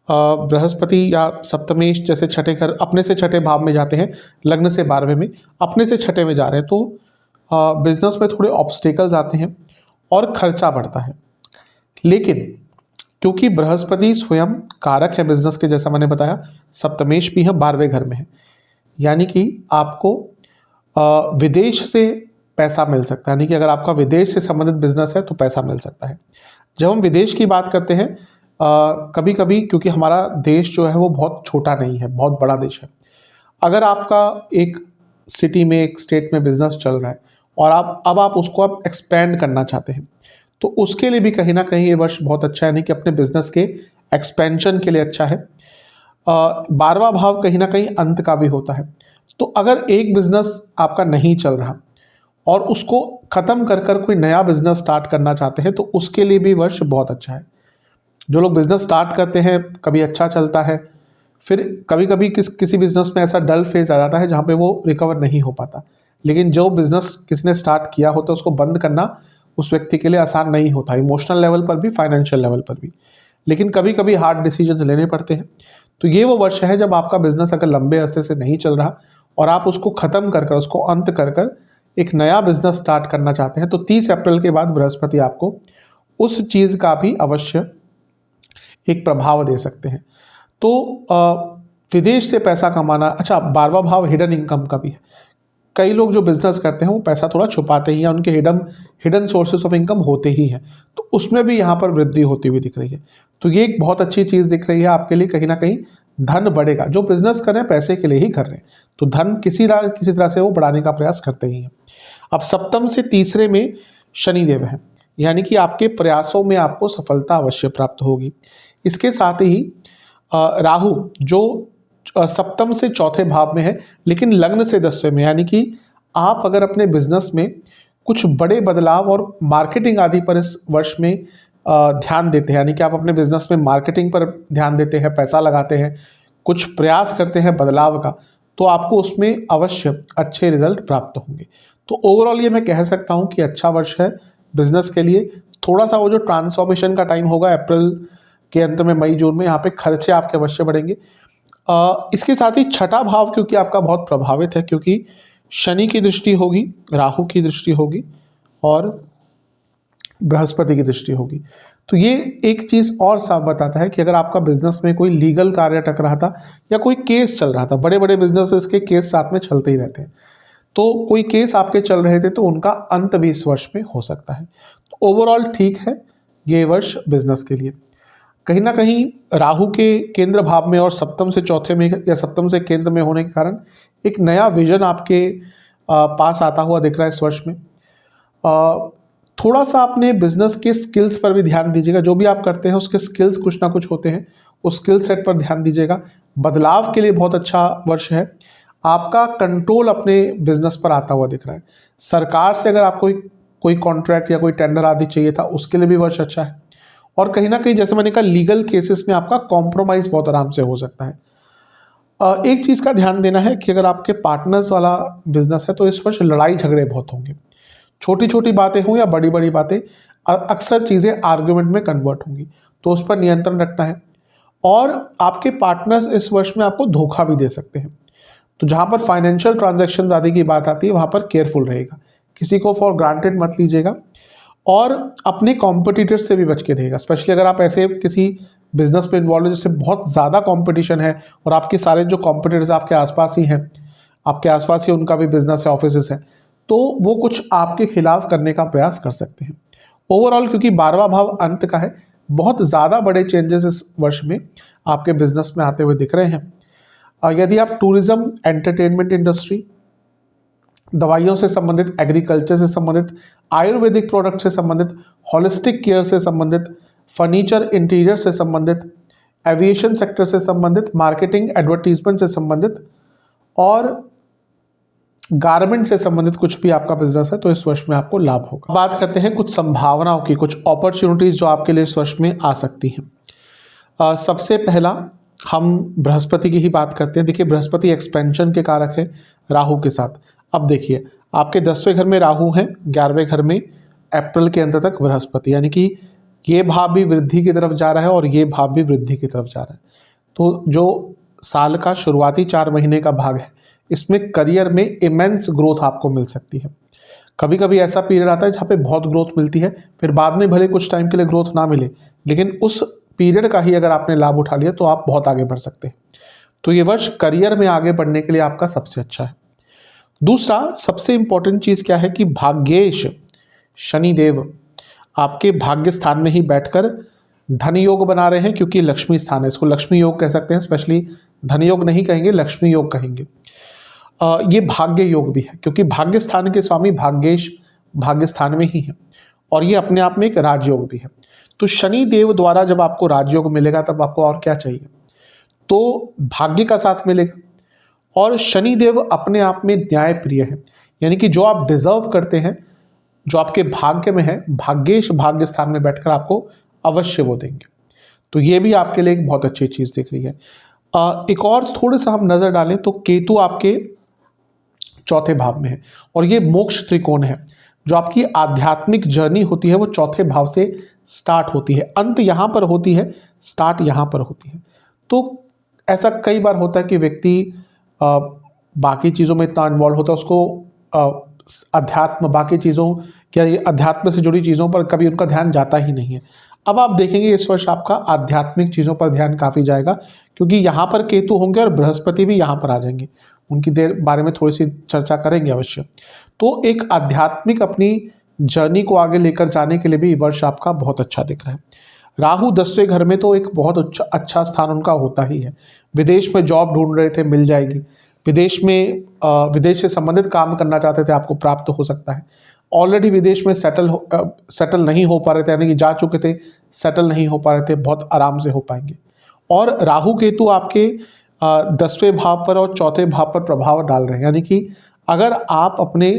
बृहस्पति या सप्तमेश जैसे छठे घर, अपने से छठे भाव में जाते हैं, लग्न से 12वें में, अपने से छठे में जा रहे हैं, तो बिजनेस में थोड़े ऑब्स्टेकल्स आते हैं और खर्चा बढ़ता है। लेकिन क्योंकि बृहस्पति स्वयं कारक है बिजनेस के, जैसा मैंने बताया, सप्तमेश भी है, 12वें घर में है, यानी कि आपको विदेश से पैसा मिल सकता है। यानी कि अगर आपका विदेश से संबंधित बिजनेस है तो पैसा मिल सकता है। जब हम विदेश की बात करते हैं, कभी कभी, क्योंकि हमारा देश जो है वो बहुत छोटा नहीं है, बहुत बड़ा देश है। अगर आपका एक सिटी में, एक स्टेट में बिजनेस चल रहा है और आप उसको एक्सपेंड करना चाहते हैं, तो उसके लिए भी कहीं ना कहीं ये वर्ष बहुत अच्छा है, यानी कि अपने बिजनेस के एक्सपेंशन के लिए अच्छा है। 12वां भाव कहीं ना कहीं अंत का भी होता है। तो अगर एक बिजनेस आपका नहीं चल रहा और उसको ख़त्म कर कोई नया बिजनेस स्टार्ट करना चाहते हैं, तो उसके लिए भी वर्ष बहुत अच्छा है। जो लोग बिजनेस स्टार्ट करते हैं, कभी अच्छा चलता है, फिर कभी कभी किसी बिजनेस में ऐसा डल फेज आ जाता है जहाँ पे वो रिकवर नहीं हो पाता। लेकिन जो बिजनेस किसने स्टार्ट किया होता है, उसको बंद करना उस व्यक्ति के लिए आसान नहीं होता, इमोशनल लेवल पर भी, फाइनेंशियल लेवल पर भी। लेकिन कभी कभी हार्ड डिसीजन लेने पड़ते हैं। तो ये वो वर्ष है जब आपका बिजनेस अगर लंबे अरसे से नहीं चल रहा और आप उसको ख़त्म कर उसको अंत कर एक नया बिजनेस स्टार्ट करना चाहते हैं, तो 30 अप्रैल के बाद बृहस्पति आपको उस चीज़ का भी अवश्य एक प्रभाव दे सकते हैं। तो विदेश से पैसा कमाना, अच्छा, 12वां भाव हिडन इनकम का भी है। कई लोग जो बिजनेस करते हैं वो पैसा थोड़ा छुपाते ही हैं, उनके हिडन सोर्सेस ऑफ इनकम होते ही हैं, तो उसमें भी यहाँ पर वृद्धि होती हुई दिख रही है। तो ये एक बहुत अच्छी चीज़ दिख रही है आपके लिए। कहीं ना कहीं धन बढ़ेगा। जो बिजनेस कर रहे हैं पैसे के लिए ही कर रहे हैं, तो धन किसी तरह से वो बढ़ाने का प्रयास करते ही हैं। अब सप्तम से तीसरे में शनिदेव है, यानी कि आपके प्रयासों में आपको सफलता अवश्य प्राप्त होगी। इसके साथ ही राहु जो सप्तम से चौथे भाव में है, लेकिन लग्न से 10वें में, यानी कि आप अगर अपने बिजनेस में कुछ बड़े बदलाव और मार्केटिंग आदि पर इस वर्ष में ध्यान देते हैं, यानी कि आप अपने बिजनेस में मार्केटिंग पर ध्यान देते हैं, पैसा लगाते हैं, कुछ प्रयास करते हैं बदलाव का, तो आपको उसमें अवश्य अच्छे रिजल्ट प्राप्त होंगे। तो ओवरऑल ये मैं कह सकता हूँ कि अच्छा वर्ष है बिजनेस के लिए। थोड़ा सा वो जो ट्रांसफॉर्मेशन का टाइम होगा अप्रैल के अंत में, मई जून में, यहाँ पे खर्चे आपके अवश्य बढ़ेंगे। इसके साथ ही छठा भाव क्योंकि आपका बहुत प्रभावित है, क्योंकि शनि की दृष्टि होगी, राहु की दृष्टि होगी और बृहस्पति की दृष्टि होगी। तो ये एक चीज़ और साफ बताता है कि अगर आपका बिजनेस में कोई लीगल कार्य अटक रहा था या कोई केस चल रहा था, बड़े बड़े बिजनेसेस के केस साथ में चलते ही रहते हैं, तो कोई केस आपके चल रहे थे तो उनका अंत भी इस वर्ष में हो सकता है। तो ओवरऑल ठीक है ये वर्ष बिजनेस के लिए। कहीं ना कहीं राहु के केंद्र भाव में और सप्तम से चौथे में या सप्तम से केंद्र में होने के कारण एक नया विजन आपके पास आता हुआ दिख रहा है इस वर्ष में। थोड़ा सा अपने बिजनेस के स्किल्स पर भी ध्यान दीजिएगा। जो भी आप करते हैं उसके स्किल्स कुछ ना कुछ होते हैं, उस स्किल सेट पर ध्यान दीजिएगा। बदलाव के लिए बहुत अच्छा वर्ष है। आपका कंट्रोल अपने बिजनेस पर आता हुआ दिख रहा है। सरकार से अगर आपको कोई कॉन्ट्रैक्ट या कोई टेंडर आदि चाहिए था उसके लिए भी वर्ष अच्छा है। और कहीं ना कहीं जैसे मैंने कहा लीगल केसेस में आपका कॉम्प्रोमाइज़ बहुत आराम से हो सकता है। एक चीज़ का ध्यान देना है कि अगर आपके पार्टनर्स वाला बिजनेस है तो इस वर्ष लड़ाई झगड़े बहुत होंगे। छोटी छोटी बातें हों या बड़ी बड़ी बातें, अक्सर चीज़ें आर्ग्यूमेंट में कन्वर्ट होंगी, तो उस पर नियंत्रण रखना है। और आपके पार्टनर्स इस वर्ष में आपको धोखा भी दे सकते हैं, तो जहाँ पर फाइनेंशियल ट्रांजैक्शंस आदि की बात आती है वहाँ पर केयरफुल रहेगा। किसी को फॉर ग्रांटेड मत लीजिएगा और अपने कॉम्पिटिटर्स से भी बच के रहेगा। स्पेशली अगर आप ऐसे किसी बिजनेस में इन्वॉल्व है जिससे बहुत ज़्यादा कॉम्पिटिशन है और आपके सारे जो कॉम्पिटिटर्स आपके आसपास ही हैं, आपके आसपास ही उनका भी बिजनेस है, ऑफिसेस है, तो वो कुछ आपके खिलाफ करने का प्रयास कर सकते हैं। ओवरऑल क्योंकि 12वां भाव अंत का है, बहुत ज़्यादा बड़े चेंजेस इस वर्ष में आपके बिजनेस में आते हुए दिख रहे हैं। यदि आप टूरिज्म, एंटरटेनमेंट इंडस्ट्री, दवाइयों से संबंधित, एग्रीकल्चर से संबंधित, आयुर्वेदिक प्रोडक्ट से संबंधित, हॉलिस्टिक केयर से संबंधित, फर्नीचर इंटीरियर से संबंधित, एविएशन सेक्टर से संबंधित, मार्केटिंग एडवर्टीजमेंट से संबंधित और गारमेंट से संबंधित कुछ भी आपका बिजनेस है तो इस वर्ष में आपको लाभ होगा। बात करते हैं कुछ संभावनाओं की, कुछ अपॉर्चुनिटीज जो आपके लिए इस वर्ष में आ सकती हैं। सबसे पहला हम बृहस्पति की ही बात करते हैं। देखिए बृहस्पति एक्सपेंशन के कारक है राहु के साथ। अब देखिए आपके 10वें घर में राहु है, 11वें घर में अप्रैल के अंत तक बृहस्पति, यानी कि ये भाव भी वृद्धि की तरफ जा रहा है और ये भाव भी वृद्धि की तरफ जा रहा है। तो जो साल का शुरुआती 4 महीने का भाग है इसमें करियर में इमेंस ग्रोथ आपको मिल सकती है। कभी कभी ऐसा पीरियड आता है जहाँ पे बहुत ग्रोथ मिलती है, फिर बाद में भले कुछ टाइम के लिए ग्रोथ ना मिले, लेकिन उस पीरियड का ही अगर आपने लाभ उठा लिया तो आप बहुत आगे बढ़ सकते हैं। तो ये वर्ष करियर में आगे बढ़ने के लिए आपका सबसे अच्छा है। दूसरा सबसे इंपॉर्टेंट चीज़ क्या है कि भाग्येश शनिदेव आपके भाग्य स्थान में ही बैठकर धन योग बना रहे हैं, क्योंकि लक्ष्मी स्थान है, इसको लक्ष्मी योग कह सकते हैं। स्पेशली धन योग नहीं कहेंगे, लक्ष्मी योग कहेंगे। ये भाग्य योग भी है क्योंकि भाग्य स्थान के स्वामी भाग्येश भाग्य स्थान में ही है और ये अपने आप में एक राजयोग भी है। तो शनि देव द्वारा जब आपको राजयोग मिलेगा तब आपको और क्या चाहिए, तो भाग्य का साथ मिलेगा। और शनि देव अपने आप में न्याय प्रिय है, यानी कि जो आप डिजर्व करते हैं, जो आपके भाग्य में है, भाग्येश भाग्य स्थान में बैठकर आपको अवश्य वो देंगे। तो ये भी आपके लिए एक बहुत अच्छी चीज़ दिख रही है। एक और थोड़ा सा हम नज़र डालें तो केतु आपके चौथे भाव में है और ये मोक्ष त्रिकोण है। जो आपकी आध्यात्मिक जर्नी होती है वो चौथे भाव से स्टार्ट होती है, अंत यहाँ पर होती है, स्टार्ट यहाँ पर होती है। तो ऐसा कई बार होता है कि व्यक्ति बाकी चीज़ों में इतना इन्वॉल्व होता है, उसको अध्यात्म, बाकी चीज़ों क्या ये अध्यात्म से जुड़ी चीज़ों पर कभी उनका ध्यान जाता ही नहीं है। अब आप देखेंगे इस वर्ष आपका आध्यात्मिक चीज़ों पर ध्यान काफ़ी जाएगा, क्योंकि यहाँ पर केतु होंगे और बृहस्पति भी यहाँ पर आ जाएंगे। उनकी देर बारे में थोड़ी सी चर्चा करेंगे अवश्य। तो एक आध्यात्मिक अपनी जर्नी को आगे लेकर जाने के लिए भी वर्ष आपका बहुत अच्छा दिख रहा है। राहु 10वें घर में तो एक बहुत अच्छा स्थान उनका होता ही है। विदेश में जॉब ढूंढ रहे थे, मिल जाएगी। विदेश से संबंधित काम करना चाहते थे, आपको प्राप्त हो सकता है। ऑलरेडी विदेश में सेटल नहीं हो पा रहे थे, यानी कि जा चुके थे, सेटल नहीं हो पा रहे थे, बहुत आराम से हो पाएंगे। और राहु केतु आपके 10वें भाव पर और चौथे भाव पर प्रभाव डाल रहे हैं, यानी कि अगर आप अपने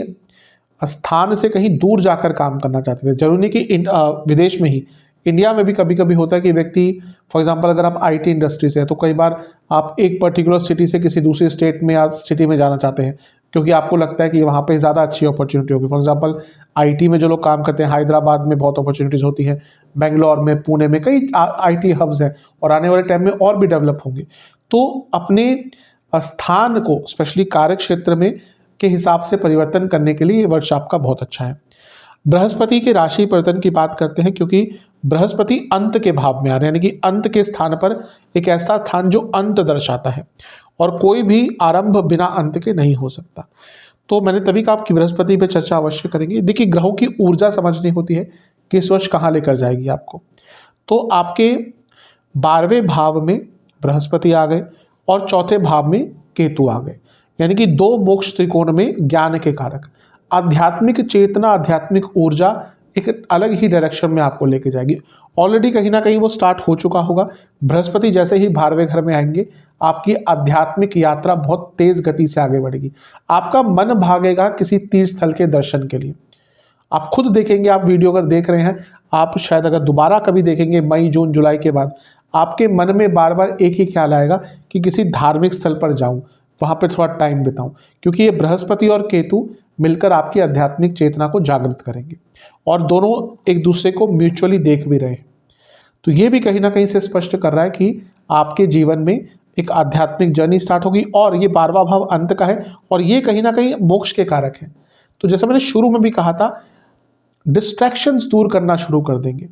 स्थान से कहीं दूर जाकर काम करना चाहते थे, जरूरी नहीं कि विदेश में ही, इंडिया में भी कभी कभी होता है कि व्यक्ति, फॉर एग्जांपल अगर आप आईटी इंडस्ट्री से हैं तो कई बार आप एक पर्टिकुलर सिटी से किसी दूसरी स्टेट में या सिटी में जाना चाहते हैं, क्योंकि आपको लगता है कि वहाँ पे ज़्यादा अच्छी अपॉर्चुनिटी होगी। फॉर एग्जांपल आईटी में जो लोग काम करते हैं, हैदराबाद में बहुत अपॉर्चुनिटीज़ होती हैं, बेंगलोर में, पुणे में, कई आईटी हब्स हैं और आने वाले टाइम में और भी डेवलप होंगे। तो अपने स्थान को स्पेशली कार्य क्षेत्र में के हिसाब से परिवर्तन करने के लिए ये वर्ष आपका बहुत अच्छा है। बृहस्पति के राशि परिवर्तन की बात करते हैं, क्योंकि बृहस्पति अंत के भाव में आ रहे हैं, यानी कि अंत के स्थान पर, एक ऐसा स्थान जो अंत दर्शाता है और कोई भी आरंभ बिना अंत के नहीं हो सकता। तो मैंने तभी कहा आपकी बृहस्पति पे चर्चा अवश्य करेंगे। देखिए, ग्रहों की ऊर्जा समझनी होती है कि इस वर्ष कहाँ लेकर जाएगी आपको। तो आपके 12वें भाव में बृहस्पति आ गए और चौथे भाव में केतु आ गए, यानी कि 2 मोक्ष त्रिकोण में ज्ञान के कारक, आध्यात्मिक चेतना, आध्यात्मिक ऊर्जा एक अलग ही डायरेक्शन में आपको लेके जाएगी। ऑलरेडी कहीं ना कहीं वो स्टार्ट हो चुका होगा। बृहस्पति जैसे ही 12वें घर में आएंगे, आपकी आध्यात्मिक यात्रा बहुत तेज गति से आगे बढ़ेगी। आपका मन भागेगा किसी तीर्थ स्थल के दर्शन के लिए। आप खुद देखेंगे, आप वीडियो अगर देख रहे हैं, आप शायद अगर दोबारा कभी देखेंगे मई, जून, जुलाई के बाद, आपके मन में बार बार एक ही ख्याल आएगा कि किसी धार्मिक स्थल पर जाऊं, वहां पर थोड़ा टाइम बिताऊं, क्योंकि ये बृहस्पति और केतु मिलकर आपकी आध्यात्मिक चेतना को जागृत करेंगे और दोनों एक दूसरे को म्यूचुअली देख भी रहे हैं। तो ये भी कहीं ना कहीं से स्पष्ट कर रहा है कि आपके जीवन में एक आध्यात्मिक जर्नी स्टार्ट होगी। और ये 12वां भाव अंत का है और ये कहीं ना कहीं मोक्ष के कारक है। तो जैसे मैंने शुरू में भी कहा था, डिस्ट्रैक्शंस दूर करना शुरू कर देंगे।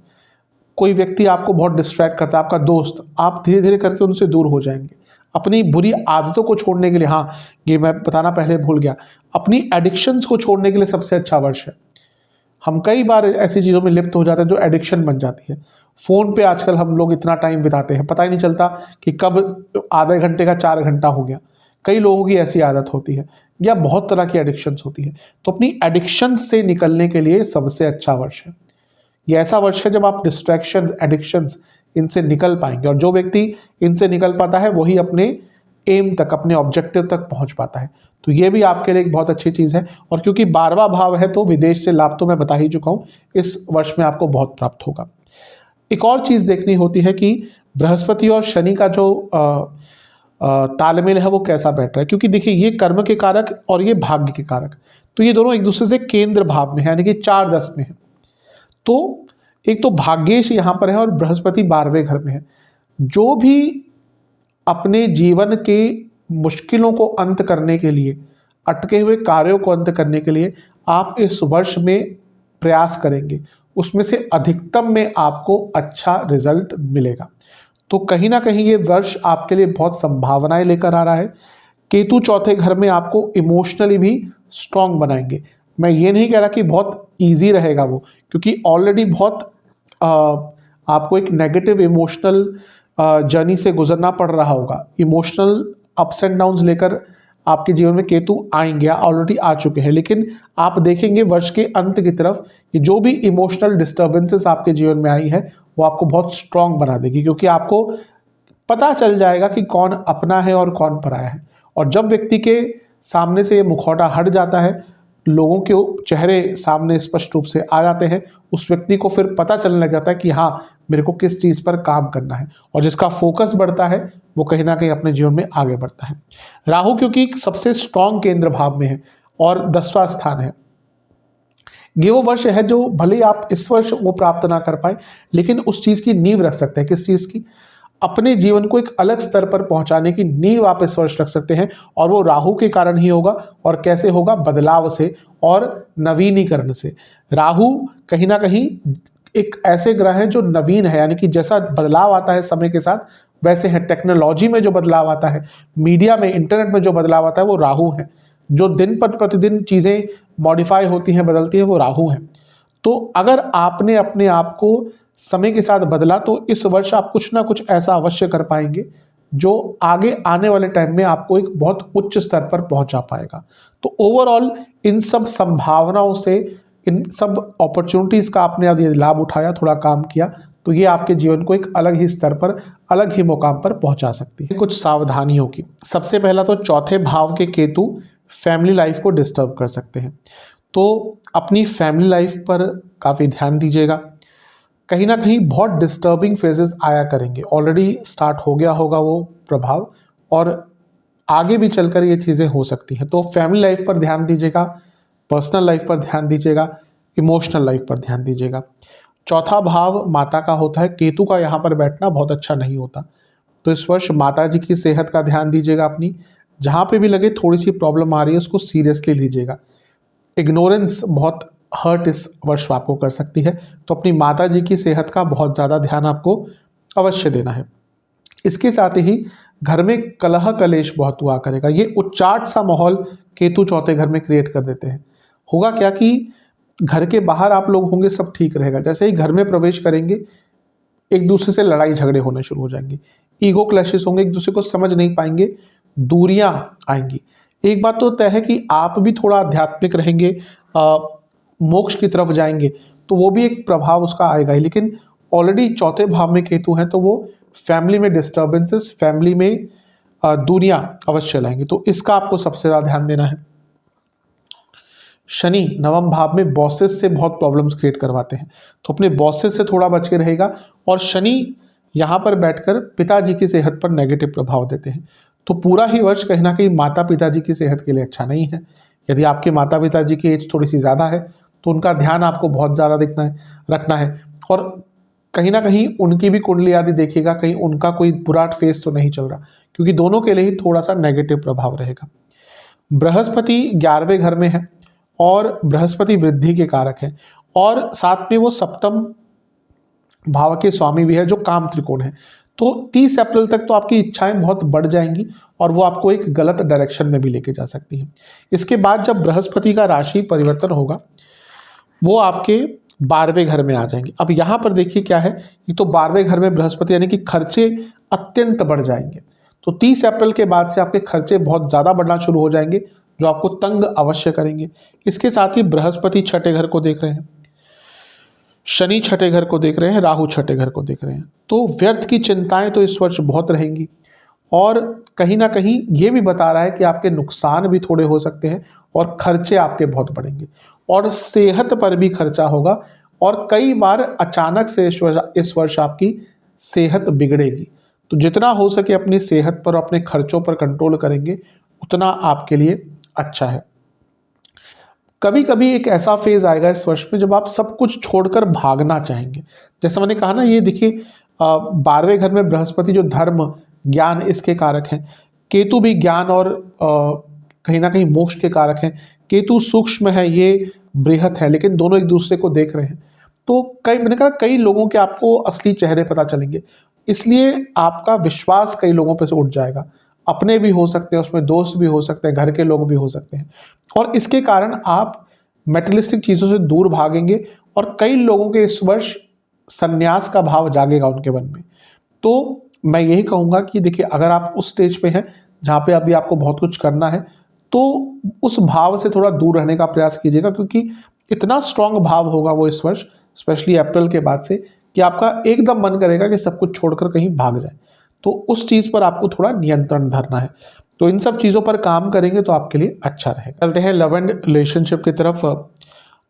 कोई व्यक्ति आपको बहुत डिस्ट्रैक्ट करता है, आपका दोस्त, आप धीरे धीरे करके उनसे दूर हो जाएंगे। अपनी बुरी आदतों को छोड़ने के लिए, हाँ ये मैं बताना पहले भूल गया, अपनी एडिक्शंस को छोड़ने के लिए सबसे अच्छा वर्ष है। हम कई बार ऐसी चीज़ों में लिप्त हो जाते हैं जो एडिक्शन बन जाती है। फ़ोन पे आजकल हम लोग इतना टाइम बिताते हैं, पता ही नहीं चलता कि कब आधे घंटे का 4 घंटा हो गया। कई लोगों की ऐसी आदत होती है, या बहुत तरह की एडिक्शंस होती है। तो अपनी एडिक्शंस से निकलने के लिए सबसे अच्छा वर्ष है। ये ऐसा वर्ष है जब आप डिस्ट्रैक्शन, एडिक्शंस, इनसे निकल पाएंगे। और जो व्यक्ति इनसे निकल पाता है वही अपने एम तक, अपने ऑब्जेक्टिव तक पहुंच पाता है। तो ये भी आपके लिए एक बहुत अच्छी चीज़ है। और क्योंकि 12वां भाव है तो विदेश से लाभ तो मैं बता ही चुका हूँ, इस वर्ष में आपको बहुत प्राप्त होगा। एक और चीज़ देखनी होती है कि बृहस्पति और शनि का जो तालमेल है वो कैसा बैठ रहा है, क्योंकि देखिए ये कर्म के कारक और ये भाग्य के कारक, तो ये दोनों एक दूसरे से केंद्र भाव में है, यानी कि 4-10 में है। तो एक तो भाग्येश यहाँ पर है और बृहस्पति 12वें घर में है। जो भी अपने जीवन के मुश्किलों को अंत करने के लिए, अटके हुए कार्यों को अंत करने के लिए आप इस वर्ष में प्रयास करेंगे, उसमें से अधिकतम में आपको अच्छा रिजल्ट मिलेगा। तो कहीं ना कहीं ये वर्ष आपके लिए बहुत संभावनाएं लेकर आ रहा है। केतु चौथे घर में आपको इमोशनली भी स्ट्रांग बनाएंगे। मैं ये नहीं कह रहा कि बहुत ईजी रहेगा वो, क्योंकि ऑलरेडी बहुत आपको एक नेगेटिव इमोशनल जर्नी से गुजरना पड़ रहा होगा। इमोशनल अप्स एंड डाउन्स लेकर आपके जीवन में केतु आएंगे, ऑलरेडी आ चुके हैं। लेकिन आप देखेंगे वर्ष के अंत की तरफ कि जो भी इमोशनल डिस्टर्बेंसेस आपके जीवन में आई है वो आपको बहुत स्ट्रांग बना देगी, क्योंकि आपको पता चल जाएगा कि कौन अपना है और कौन पराया है। और जब व्यक्ति के सामने से ये मुखौटा हट जाता है, लोगों के चेहरे सामने स्पष्ट रूप से आ जाते हैं, उस व्यक्ति को फिर पता चलने लग जाता है कि हाँ मेरे को किस चीज़ पर काम करना है। और जिसका फोकस बढ़ता है वो कहीं ना कहीं अपने जीवन में आगे बढ़ता है। राहु क्योंकि सबसे स्ट्रांग केंद्र भाव में है और 10वां स्थान है, ये वो वर्ष है जो भले आप इस वर्ष वो प्राप्त ना कर पाए, लेकिन उस चीज़ की नींव रख सकते हैं। किस चीज़ की? अपने जीवन को एक अलग स्तर पर पहुंचाने की नींव आप इस वर्ष रख सकते हैं। और वो राहु के कारण ही होगा। और कैसे होगा? बदलाव से और नवीनीकरण से। राहु कहीं ना कहीं एक ऐसे ग्रह है जो नवीन है, यानी कि जैसा बदलाव आता है समय के साथ वैसे है। टेक्नोलॉजी में जो बदलाव आता है, मीडिया में, इंटरनेट में जो बदलाव आता है, वो राहु है। जो दिन पर प्रतिदिन चीज़ें मॉडिफाई होती हैं, बदलती हैं, वो राहु है। तो अगर आपने अपने आप को समय के साथ बदला तो इस वर्ष आप कुछ ना कुछ ऐसा अवश्य कर पाएंगे जो आगे आने वाले टाइम में आपको एक बहुत उच्च स्तर पर पहुंचा पाएगा। तो ओवरऑल इन सब संभावनाओं से, इन सब अपॉर्चुनिटीज़ का आपने यदि लाभ उठाया, थोड़ा काम किया, तो ये आपके जीवन को एक अलग ही स्तर पर, अलग ही मुकाम पर पहुंचा सकती है। कुछ सावधानियों की, सबसे पहला तो चौथे भाव के केतु फैमिली लाइफ को डिस्टर्ब कर सकते हैं। तो अपनी फैमिली लाइफ पर काफ़ी ध्यान दीजिएगा। कहीं ना कहीं बहुत डिस्टर्बिंग फेजेस आया करेंगे, ऑलरेडी स्टार्ट हो गया होगा वो प्रभाव, और आगे भी चलकर ये चीज़ें हो सकती हैं। तो फैमिली लाइफ पर ध्यान दीजिएगा, पर्सनल लाइफ पर ध्यान दीजिएगा, इमोशनल लाइफ पर ध्यान दीजिएगा। चौथा भाव माता का होता है, केतु का यहाँ पर बैठना बहुत अच्छा नहीं होता। तो इस वर्ष माता जी की सेहत का ध्यान दीजिएगा अपनी। जहाँ पे भी लगे थोड़ी सी प्रॉब्लम आ रही है उसको सीरियसली लीजिएगा। इग्नोरेंस बहुत हर्ट इस वर्ष आपको कर सकती है, तो अपनी माता जी की सेहत का बहुत ज़्यादा ध्यान आपको अवश्य देना है। इसके साथ ही घर में कलह कलेश बहुत हुआ करेगा। ये उच्चाट सा माहौल केतु चौथे घर में क्रिएट कर देते हैं। होगा क्या कि घर के बाहर आप लोग होंगे सब ठीक रहेगा, जैसे ही घर में प्रवेश करेंगे एक दूसरे से लड़ाई झगड़े होने शुरू हो जाएंगे, ईगो क्लैशेस होंगे, एक दूसरे को समझ नहीं पाएंगे, दूरियां आएंगी। एक बात तो तय है कि आप भी थोड़ा आध्यात्मिक रहेंगे, मोक्ष की तरफ जाएंगे, तो वो भी एक प्रभाव उसका आएगा ही। लेकिन ऑलरेडी चौथे भाव में केतु है तो वो फैमिली में डिस्टर्बेंसेस, फैमिली में दूरियां अवश्य लाएंगे, तो इसका आपको सबसे ज़्यादा ध्यान देना है। शनि नवम भाव में बॉसेस से बहुत प्रॉब्लम्स क्रिएट करवाते हैं, तो अपने बॉसेस से थोड़ा बच के रहेगा। और शनि यहाँ पर बैठकर पिताजी की सेहत पर नेगेटिव प्रभाव देते हैं, तो पूरा ही वर्ष कहीं ना कहीं माता पिताजी की सेहत के लिए अच्छा नहीं है। यदि आपके माता पिताजी की एज थोड़ी सी ज़्यादा है तो उनका ध्यान आपको बहुत ज़्यादा रखना है। और कहीं ना कहीं उनकी भी कुंडली आदि देखिएगा, कहीं उनका कोई बुरा फेस तो नहीं चल रहा, क्योंकि दोनों के लिए ही थोड़ा सा नेगेटिव प्रभाव रहेगा। बृहस्पति 11वें घर में है और बृहस्पति वृद्धि के कारक है, और साथ में वो सप्तम भाव के स्वामी भी है जो काम त्रिकोण है। तो 30 अप्रैल तक तो आपकी इच्छाएं बहुत बढ़ जाएंगी और वो आपको एक गलत डायरेक्शन में भी लेके जा सकती है। इसके बाद जब बृहस्पति का राशि परिवर्तन होगा वो आपके 12वें घर में आ जाएंगे। अब यहाँ पर देखिए क्या है, ये तो 12वें घर में बृहस्पति यानी कि खर्चे अत्यंत बढ़ जाएंगे। तो 30 अप्रैल के बाद से आपके खर्चे बहुत ज़्यादा बढ़ना शुरू हो जाएंगे जो आपको तंग अवश्य करेंगे। इसके साथ ही बृहस्पति छठे घर को देख रहे हैं, शनि छठे घर को देख रहे हैं, राहु छठे घर को देख रहे हैं, तो व्यर्थ की चिंताएं तो इस वर्ष बहुत रहेंगी। और कहीं ना कहीं ये भी बता रहा है कि आपके नुकसान भी थोड़े हो सकते हैं और खर्चे आपके बहुत बढ़ेंगे और सेहत पर भी खर्चा होगा। और कई बार अचानक से इस वर्ष आपकी सेहत बिगड़ेगी, तो जितना हो सके अपनी सेहत पर, अपने खर्चों पर कंट्रोल करेंगे उतना आपके लिए अच्छा है। कभी कभी एक ऐसा फेज आएगा इस वर्ष में जब आप सब कुछ छोड़कर भागना चाहेंगे। जैसे मैंने कहा ना, ये देखिए 12वें घर में बृहस्पति जो धर्म ज्ञान इसके कारक हैं, केतु भी ज्ञान और कहीं ना कहीं मोक्ष के कारक हैं। केतु सूक्ष्म है, ये बृहत है, लेकिन दोनों एक दूसरे को देख रहे हैं। तो मैंने कहा कई लोगों के आपको असली चेहरे पता चलेंगे, इसलिए आपका विश्वास कई लोगों पे से उठ जाएगा। अपने भी हो सकते हैं, उसमें दोस्त भी हो सकते हैं, घर के लोग भी हो सकते हैं, और इसके कारण आप मेटेरियलिस्टिक चीज़ों से दूर भागेंगे। और कई लोगों के इस वर्ष संन्यास का भाव जागेगा उनके मन में। तो मैं यही कहूँगा कि देखिए, अगर आप उस स्टेज पे हैं जहाँ पे अभी आपको बहुत कुछ करना है, तो उस भाव से थोड़ा दूर रहने का प्रयास कीजिएगा, क्योंकि इतना स्ट्रांग भाव होगा वो इस वर्ष, स्पेशली अप्रैल के बाद से, कि आपका एकदम मन करेगा कि सब कुछ छोड़कर कहीं भाग जाए। तो उस चीज़ पर आपको थोड़ा नियंत्रण धरना है। तो इन सब चीज़ों पर काम करेंगे तो आपके लिए अच्छा रहेगा। चलते हैं लव एंड रिलेशनशिप की तरफ।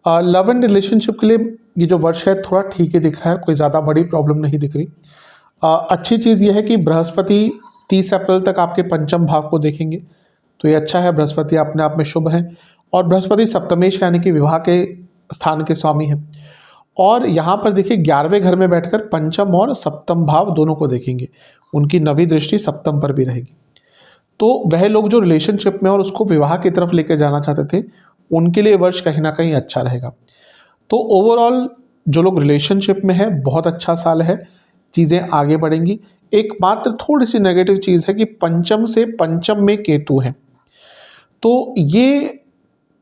लव एंड रिलेशनशिप के लिए ये जो वर्ष है थोड़ा ठीक ही दिख रहा है, कोई ज़्यादा बड़ी प्रॉब्लम नहीं दिख रही। अच्छी चीज़ ये है कि बृहस्पति 30 अप्रैल तक आपके पंचम भाव को देखेंगे, तो ये अच्छा है। बृहस्पति अपने आप में शुभ है, और बृहस्पति सप्तमेश यानी कि विवाह के स्थान के स्वामी हैं। और यहाँ पर देखिए 11वें घर में बैठकर पंचम और सप्तम भाव दोनों को देखेंगे, उनकी नवी दृष्टि सप्तम पर भी रहेगी। तो वह लोग जो रिलेशनशिप में और उसको विवाह की तरफ लेकर जाना चाहते थे, उनके लिए वर्ष कहीं ना कहीं अच्छा रहेगा। तो ओवरऑल जो लोग रिलेशनशिप में है, बहुत अच्छा साल है, चीज़ें आगे बढ़ेंगी। एकमात्र थोड़ी सी नेगेटिव चीज़ है कि पंचम से पंचम में केतु है, तो ये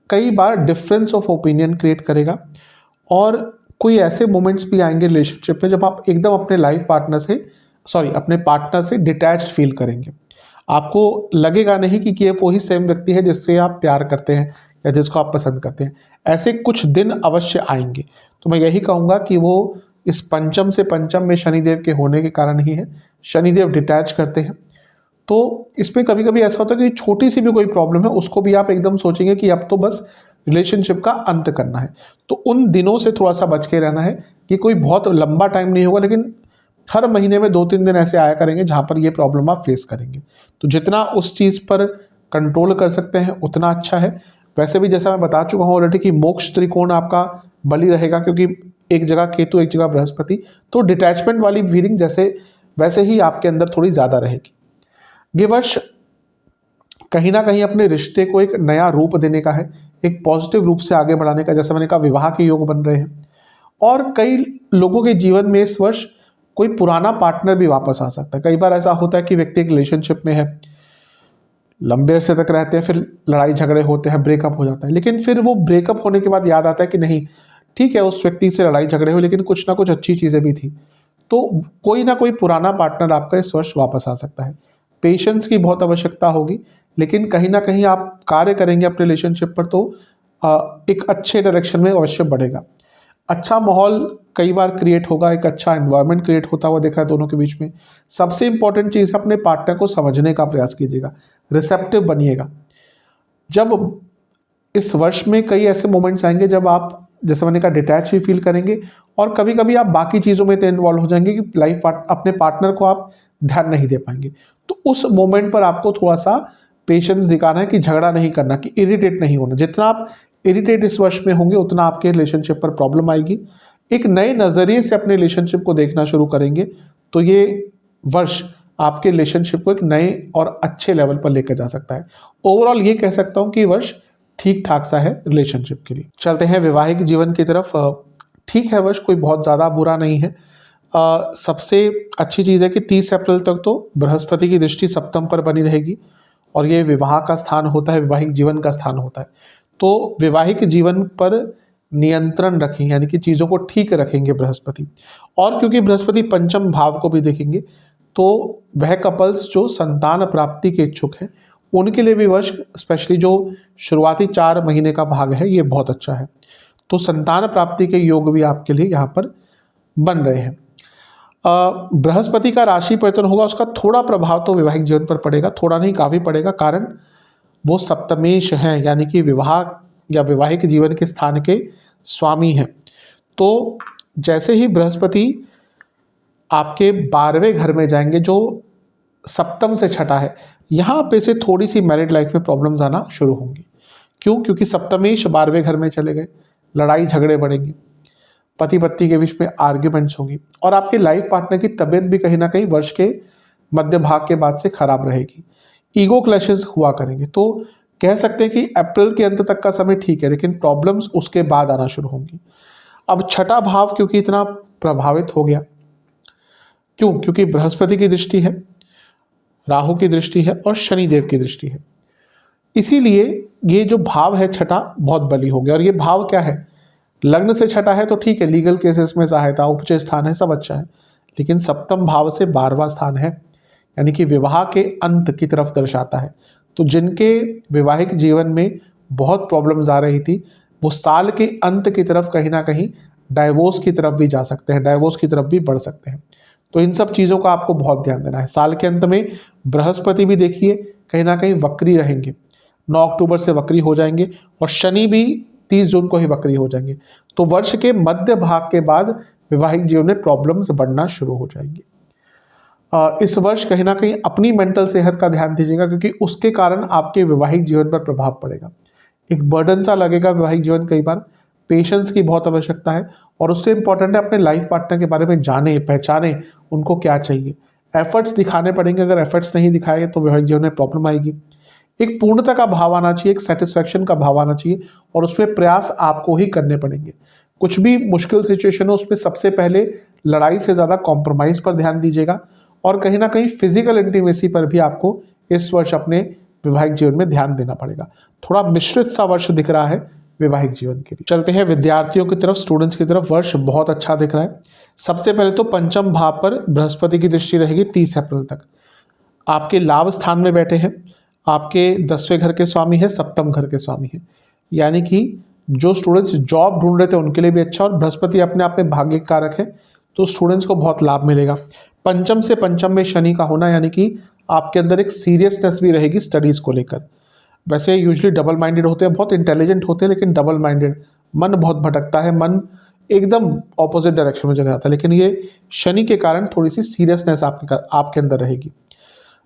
कई बार डिफरेंस ऑफ ओपिनियन क्रिएट करेगा। और कोई ऐसे मोमेंट्स भी आएंगे रिलेशनशिप में जब आप एकदम अपने लाइफ पार्टनर से अपने पार्टनर से डिटैच्ड फील करेंगे। आपको लगेगा नहीं कि ये वही सेम व्यक्ति है जिससे आप प्यार करते हैं या जिसको आप पसंद करते हैं। ऐसे कुछ दिन अवश्य आएंगे। तो मैं यही कहूँगा कि वो इस पंचम से पंचम में शनिदेव के होने के कारण ही है। शनिदेव डिटैच करते हैं, तो इसमें कभी कभी ऐसा होता है कि छोटी सी भी कोई प्रॉब्लम है उसको भी आप एकदम सोचेंगे कि अब तो बस रिलेशनशिप का अंत करना है। तो उन दिनों से थोड़ा सा बच के रहना है कि कोई बहुत लंबा टाइम नहीं होगा, लेकिन हर महीने में 2-3 दिन ऐसे आया करेंगे जहाँ पर ये प्रॉब्लम आप फेस करेंगे। तो जितना उस चीज़ पर कंट्रोल कर सकते हैं उतना अच्छा है। वैसे भी जैसा मैं बता चुका हूँ ऑलरेडी कि मोक्ष त्रिकोण आपका बली रहेगा, क्योंकि एक जगह केतु एक जगह बृहस्पति, तो डिटैचमेंट वाली फीलिंग जैसे वैसे ही आपके अंदर थोड़ी ज़्यादा रहेगी। ये वर्ष कहीं ना कहीं अपने रिश्ते को एक नया रूप देने का है, एक पॉजिटिव रूप से आगे बढ़ाने का। जैसे मैंने कहा, विवाह के योग बन रहे हैं और कई लोगों के जीवन में इस वर्ष कोई पुराना पार्टनर भी वापस आ सकता है। कई बार ऐसा होता है कि व्यक्ति एक रिलेशनशिप में है, लंबे अरसे तक रहते हैं, फिर लड़ाई झगड़े होते हैं, ब्रेकअप हो जाता है, लेकिन फिर वो ब्रेकअप होने के बाद याद आता है कि नहीं, ठीक है उस व्यक्ति से लड़ाई झगड़े हुए लेकिन कुछ ना कुछ अच्छी चीज़ें भी थी। तो कोई ना कोई पुराना पार्टनर आपका इस वर्ष वापस आ सकता है। पेशेंस की बहुत आवश्यकता होगी, लेकिन कहीं ना कहीं आप कार्य करेंगे अपने रिलेशनशिप पर तो एक अच्छे डायरेक्शन में अवश्य बढ़ेगा। अच्छा माहौल कई बार क्रिएट होगा, एक अच्छा एनवायरनमेंट क्रिएट होता हुआ दिख रहा है दोनों के बीच में। सबसे इंपॉर्टेंट चीज़ है अपने पार्टनर को समझने का प्रयास कीजिएगा, रिसेप्टिव बनिएगा। जब इस वर्ष में कई ऐसे मोमेंट्स आएंगे जब आप, जैसे मैंने कहा, डिटैच भी फील करेंगे और कभी कभी आप बाकी चीज़ों में इतने इन्वॉल्व हो जाएंगे कि अपने पार्टनर को आप ध्यान नहीं दे पाएंगे। तो उस मोमेंट पर आपको थोड़ा सा पेशेंस दिखाना है कि झगड़ा नहीं करना, कि इरिटेट नहीं होना। जितना आप इरिटेट इस वर्ष में होंगे उतना आपके रिलेशनशिप पर प्रॉब्लम आएगी। एक नए नज़रिए से अपने रिलेशनशिप को देखना शुरू करेंगे तो ये वर्ष आपके रिलेशनशिप को एक नए और अच्छे लेवल पर लेकर जा सकता है। ओवरऑल ये कह सकता हूँ कि वर्ष ठीक ठाक सा है रिलेशनशिप के लिए। चलते हैं वैवाहिक जीवन की तरफ। ठीक है, वर्ष कोई बहुत ज़्यादा बुरा नहीं है। सबसे अच्छी चीज़ है कि 30 अप्रैल तक तो बृहस्पति की दृष्टि सप्तम पर बनी रहेगी और ये विवाह का स्थान होता है, वैवाहिक जीवन का स्थान होता है। तो वैवाहिक जीवन पर नियंत्रण रखें, यानी कि चीज़ों को ठीक रखेंगे बृहस्पति। और क्योंकि बृहस्पति पंचम भाव को भी देखेंगे तो वह कपल्स जो संतान प्राप्ति के इच्छुक हैं उनके लिए भी वर्ष, स्पेशली जो शुरुआती 4 महीने का भाग है, ये बहुत अच्छा है। तो संतान प्राप्ति के योग भी आपके लिए यहाँ पर बन रहे हैं। बृहस्पति का राशि परिवर्तन होगा, उसका थोड़ा प्रभाव तो वैवाहिक जीवन पर पड़ेगा, थोड़ा नहीं काफ़ी पड़ेगा, कारण वो सप्तमेश हैं, यानी कि विवाह या वैवाहिक जीवन के स्थान के स्वामी हैं। तो जैसे ही बृहस्पति आपके 12वें घर में जाएंगे जो सप्तम से छठा है, यहाँ पे से थोड़ी सी मैरिड लाइफ में प्रॉब्लम्स आना शुरू होंगी। क्यों? क्योंकि सप्तमेश 12वें घर में चले गए, लड़ाई झगड़े बढ़ेंगी, पति पत्नी के बीच में आर्ग्यूमेंट्स होंगी और आपके लाइफ पार्टनर की तबीयत भी कहीं ना कहीं वर्ष के मध्य भाग के बाद से खराब रहेगी। ईगो क्लैशेस हुआ करेंगे। तो कह सकते हैं कि अप्रैल के अंत तक का समय ठीक है, लेकिन प्रॉब्लम्स उसके बाद आना शुरू होंगी। अब छठा भाव क्योंकि इतना प्रभावित हो गया, क्यों? क्योंकि बृहस्पति की दृष्टि है, राहु की दृष्टि है और शनिदेव की दृष्टि है। इसीलिए ये जो भाव है छठा बहुत बली हो गया। और ये भाव क्या है? लग्न से छठा है तो ठीक है, लीगल केसेस में सहायता, उपचय स्थान है, सब अच्छा है, लेकिन सप्तम भाव से 12वां स्थान है, यानी कि विवाह के अंत की तरफ दर्शाता है। तो जिनके वैवाहिक जीवन में बहुत प्रॉब्लम्स आ रही थी, वो साल के अंत की तरफ कहीं ना कहीं डाइवोर्स की तरफ भी जा सकते हैं, डाइवोर्स की तरफ भी बढ़ सकते हैं। तो इन सब चीज़ों का आपको बहुत ध्यान देना है। साल के अंत में बृहस्पति भी देखिए कहीं ना कहीं वक्री रहेंगे, 9 अक्टूबर से वक्री हो जाएंगे और शनि भी 30 जून को ही वक्री हो जाएंगे। तो वर्ष के मध्य भाग के बाद वैवाहिक जीवन में प्रॉब्लम्स बढ़ना शुरू हो जाएंगी। इस वर्ष कहीं ना कहीं अपनी मेंटल सेहत का ध्यान दीजिएगा, क्योंकि उसके कारण आपके वैवाहिक जीवन पर प्रभाव पड़ेगा। एक बर्डन सा लगेगा वैवाहिक जीवन, कई बार पेशेंस की बहुत आवश्यकता है और उससे इंपॉर्टेंट है अपने लाइफ पार्टनर के बारे में जाने, पहचाने, उनको क्या चाहिए, एफर्ट्स दिखाने पड़ेंगे। अगर एफर्ट्स नहीं दिखाए तो वैवाहिक जीवन में प्रॉब्लम आएगी। एक पूर्णता का भाव आना चाहिए, एक सेटिस्फैक्शन का भाव आना चाहिए और उसमें प्रयास आपको ही करने पड़ेंगे। कुछ भी मुश्किल सिचुएशन हो उसमें सबसे पहले लड़ाई से ज़्यादा कॉम्प्रोमाइज़ पर ध्यान दीजिएगा और कहीं ना कहीं फिजिकल इंटीमेसी पर भी आपको इस वर्ष अपने वैवाहिक जीवन में ध्यान देना पड़ेगा। थोड़ा मिश्रित सा वर्ष दिख रहा है वैवाहिक जीवन के लिए। चलते हैं विद्यार्थियों की तरफ, स्टूडेंट्स की तरफ। वर्ष बहुत अच्छा दिख रहा है। सबसे पहले तो पंचम भाव पर बृहस्पति की दृष्टि रहेगी 30 अप्रैल तक। आपके लाभ स्थान में बैठे हैं, आपके 10वें घर के स्वामी है, सप्तम घर के स्वामी है, यानी कि जो स्टूडेंट्स जॉब ढूंढ रहे थे उनके लिए भी अच्छा। और बृहस्पति अपने आप में भाग्य कारक है तो स्टूडेंट्स को बहुत लाभ मिलेगा। पंचम से पंचम में शनि का होना, यानी कि आपके अंदर एक सीरियसनेस भी रहेगी स्टडीज़ को लेकर। वैसे यूजुअली डबल माइंडेड होते हैं, बहुत इंटेलिजेंट होते हैं, लेकिन डबल माइंडेड, मन बहुत भटकता है, मन एकदम ऑपोजिट डायरेक्शन में चला जाता है। लेकिन ये शनि के कारण थोड़ी सी सीरियसनेस आपके अंदर रहेगी।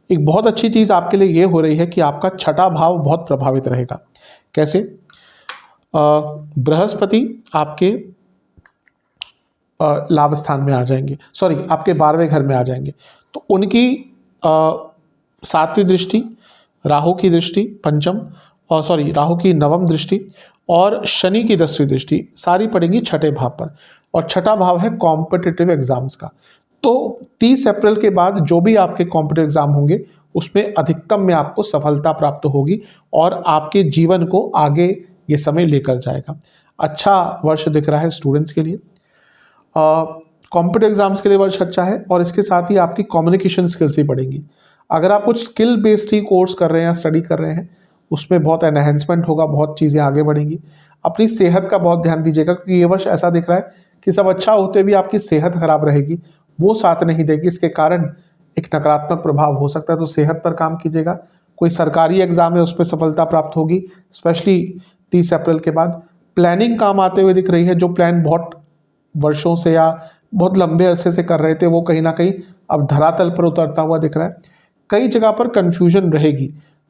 एक बहुत अच्छी चीज़ आपके लिए ये हो रही है कि आपका छठा भाव बहुत प्रभावित रहेगा। कैसे? बृहस्पति आपके लाभ स्थान में आ जाएंगे, सॉरी आपके 12वें घर में आ जाएंगे। तो उनकी 7वीं दृष्टि, राहु की दृष्टि पंचम, और सॉरी राहु की 9वीं दृष्टि और शनि की 10वीं दृष्टि सारी पड़ेंगी छठे भाव पर, और छठा भाव है कॉम्पिटिटिव एग्जाम्स का। तो 30 अप्रैल के बाद जो भी आपके कॉम्पिटिटिव एग्जाम होंगे उसमें अधिकतम में आपको सफलता प्राप्त होगी और आपके जीवन को आगे ये समय लेकर जाएगा। अच्छा वर्ष दिख रहा है स्टूडेंट्स के लिए, कॉम्पिटिटिव एग्जाम्स के लिए वर्ष अच्छा है, और इसके साथ ही आपकी कम्युनिकेशन स्किल्स भी बढ़ेंगी। अगर आप कुछ स्किल बेस्ड ही कोर्स कर रहे हैं या स्टडी कर रहे हैं उसमें बहुत एनहेंसमेंट होगा, बहुत चीज़ें आगे बढ़ेंगी। अपनी सेहत का बहुत ध्यान दीजिएगा, क्योंकि ये वर्ष ऐसा दिख रहा है कि सब अच्छा होते भी आपकी सेहत खराब रहेगी, वो साथ नहीं देगी, इसके कारण एक नकारात्मक प्रभाव हो सकता है। तो सेहत पर काम कीजिएगा। कोई सरकारी एग्जाम है उसमें सफलता प्राप्त होगी, स्पेशली 30 अप्रैल के बाद। प्लानिंग काम आते हुए दिख रही है, जो प्लान बहुत वर्षों से या बहुत लंबे अरसे से कर रहे थे वो कहीं ना कहीं अब धरातल पर उतरता हुआ दिख रहा है। कई जगह पर कन्फ्यूजन रहेगी,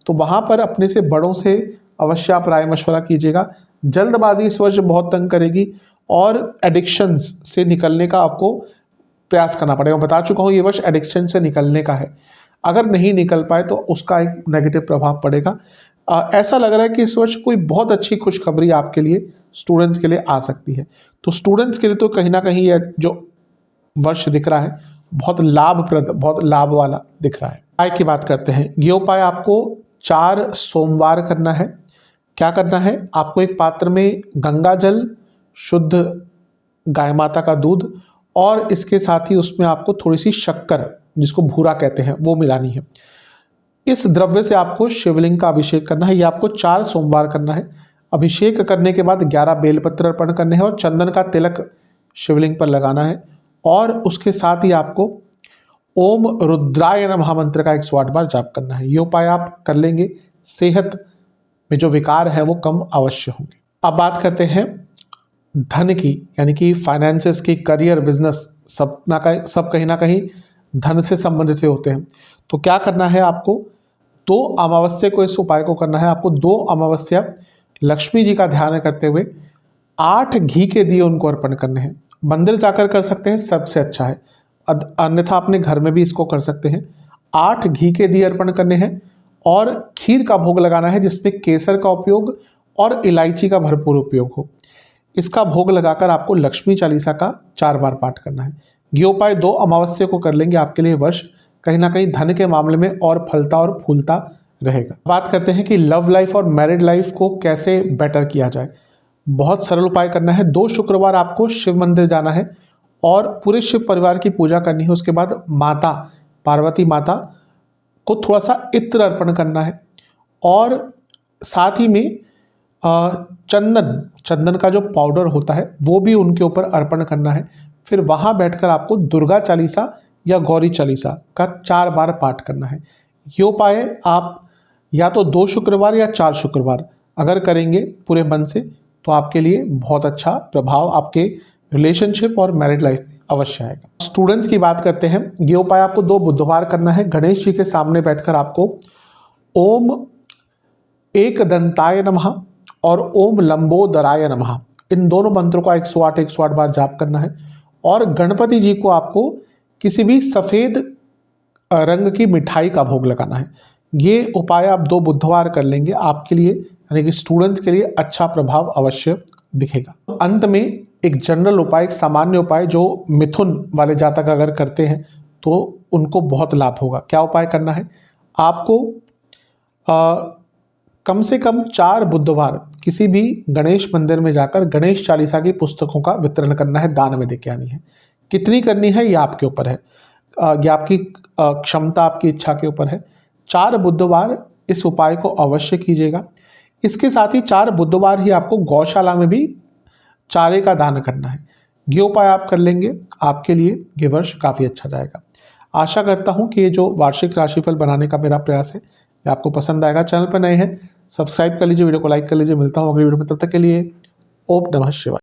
तो वहाँ पर अपने से बड़ों से अवश्य आप राय मशवरा कीजिएगा। जल्दबाजी इस वर्ष बहुत तंग करेगी और एडिक्शंस से निकलने का आपको प्रयास करना पड़ेगा। बता चुका हूँ ये वर्ष एडिक्शन से निकलने का है, अगर नहीं निकल पाए तो उसका एक नेगेटिव प्रभाव पड़ेगा। ऐसा लग रहा है कि इस वर्ष कोई बहुत अच्छी खुशखबरी आपके लिए स्टूडेंट्स के लिए आ सकती है। तो स्टूडेंट्स के लिए तो कहीं ना कहीं यह जो वर्ष दिख रहा है बहुत लाभप्रद, बहुत लाभ वाला दिख रहा है। उपाय की बात करते हैं। ये उपाय आपको 4 सोमवार करना है। क्या करना है, आपको एक पात्र में गंगा जल, शुद्ध गाय माता का दूध और इसके साथ ही उसमें आपको थोड़ी सी शक्कर, जिसको भूरा कहते हैं, वो मिलानी है। इस द्रव्य से आपको शिवलिंग का अभिषेक करना है। ये आपको 4 सोमवार करना है। अभिषेक करने के बाद 11 बेलपत्र अर्पण करने हैं और चंदन का तिलक शिवलिंग पर लगाना है, और उसके साथ ही आपको ओम रुद्राय नमः मंत्र का 108 बार जाप करना है। ये उपाय आप कर लेंगे, सेहत में जो विकार है वो कम अवश्य होंगे। अब बात करते हैं धन की, यानी कि फाइनेंसेस की, करियर, बिजनेस, सब कहीं ना कहीं धन से संबंधित होते हैं। तो क्या करना है आपको, 2 अमावस्या को इस उपाय को करना है। आपको 2 अमावस्या लक्ष्मी जी का ध्यान करते हुए 8 घी के दिए उनको अर्पण करने हैं। मंदिर जाकर कर सकते हैं, सबसे अच्छा है, अन्यथा अपने घर में भी इसको कर सकते हैं। 8 घी के दिए अर्पण करने हैं और खीर का भोग लगाना है, जिसमें केसर का उपयोग और इलायची का भरपूर उपयोग हो। इसका भोग लगाकर आपको लक्ष्मी चालीसा का 4 बार पाठ करना है। ये उपाय 2 अमावस्या को कर लेंगे, आपके लिए वर्ष कहीं ना कहीं धन के मामले में और फलता और फूलता रहेगा। बात करते हैं कि लव लाइफ और मैरिड लाइफ को कैसे बेटर किया जाए। बहुत सरल उपाय करना है। 2 शुक्रवार आपको शिव मंदिर जाना है और पूरे शिव परिवार की पूजा करनी है। उसके बाद माता पार्वती माता को थोड़ा सा इत्र अर्पण करना है, और साथ ही में चंदन का जो पाउडर होता है वो भी उनके ऊपर अर्पण करना है। फिर वहाँ बैठकर आपको दुर्गा चालीसा या गौरी चालीसा का 4 बार पाठ करना है। ये उपाय आप या तो 2 शुक्रवार या 4 शुक्रवार अगर करेंगे पूरे मन से, तो आपके लिए बहुत अच्छा प्रभाव आपके रिलेशनशिप और मैरिड लाइफ में अवश्य आएगा। स्टूडेंट्स की बात करते हैं। ये उपाय आपको 2 बुधवार करना है। गणेश जी के सामने बैठकर आपको ओम एकदंताय नमः और ओम लंबोदराय नमः, इन दोनों मंत्रों का 108 बार जाप करना है। और गणपति जी को आपको किसी भी सफ़ेद रंग की मिठाई का भोग लगाना है। ये उपाय आप 2 बुधवार कर लेंगे, आपके लिए यानी कि स्टूडेंट्स के लिए अच्छा प्रभाव अवश्य दिखेगा। अंत में एक जनरल उपाय, एक सामान्य उपाय जो मिथुन वाले जातक अगर करते हैं तो उनको बहुत लाभ होगा। क्या उपाय करना है, आपको कम से कम 4 बुधवार किसी भी गणेश मंदिर में जाकर गणेश चालीसा की पुस्तकों का वितरण करना है, दान में देके आनी है। कितनी करनी है ये आपके ऊपर है, ये आपकी क्षमता, आपकी इच्छा के ऊपर है। 4 बुधवार इस उपाय को अवश्य कीजिएगा। इसके साथ ही 4 बुधवार ही आपको गौशाला में भी चारे का दान करना है। ये उपाय आप कर लेंगे, आपके लिए ये वर्ष काफ़ी अच्छा जाएगा। आशा करता हूँ कि ये जो वार्षिक राशिफल बनाने का मेरा प्रयास है ये आपको पसंद आएगा। चैनल पर नए हैं सब्सक्राइब कर लीजिए, वीडियो को लाइक कर लीजिए। मिलता हूँ अगली वीडियो में, तब तक के लिए ओम नमः शिवाय।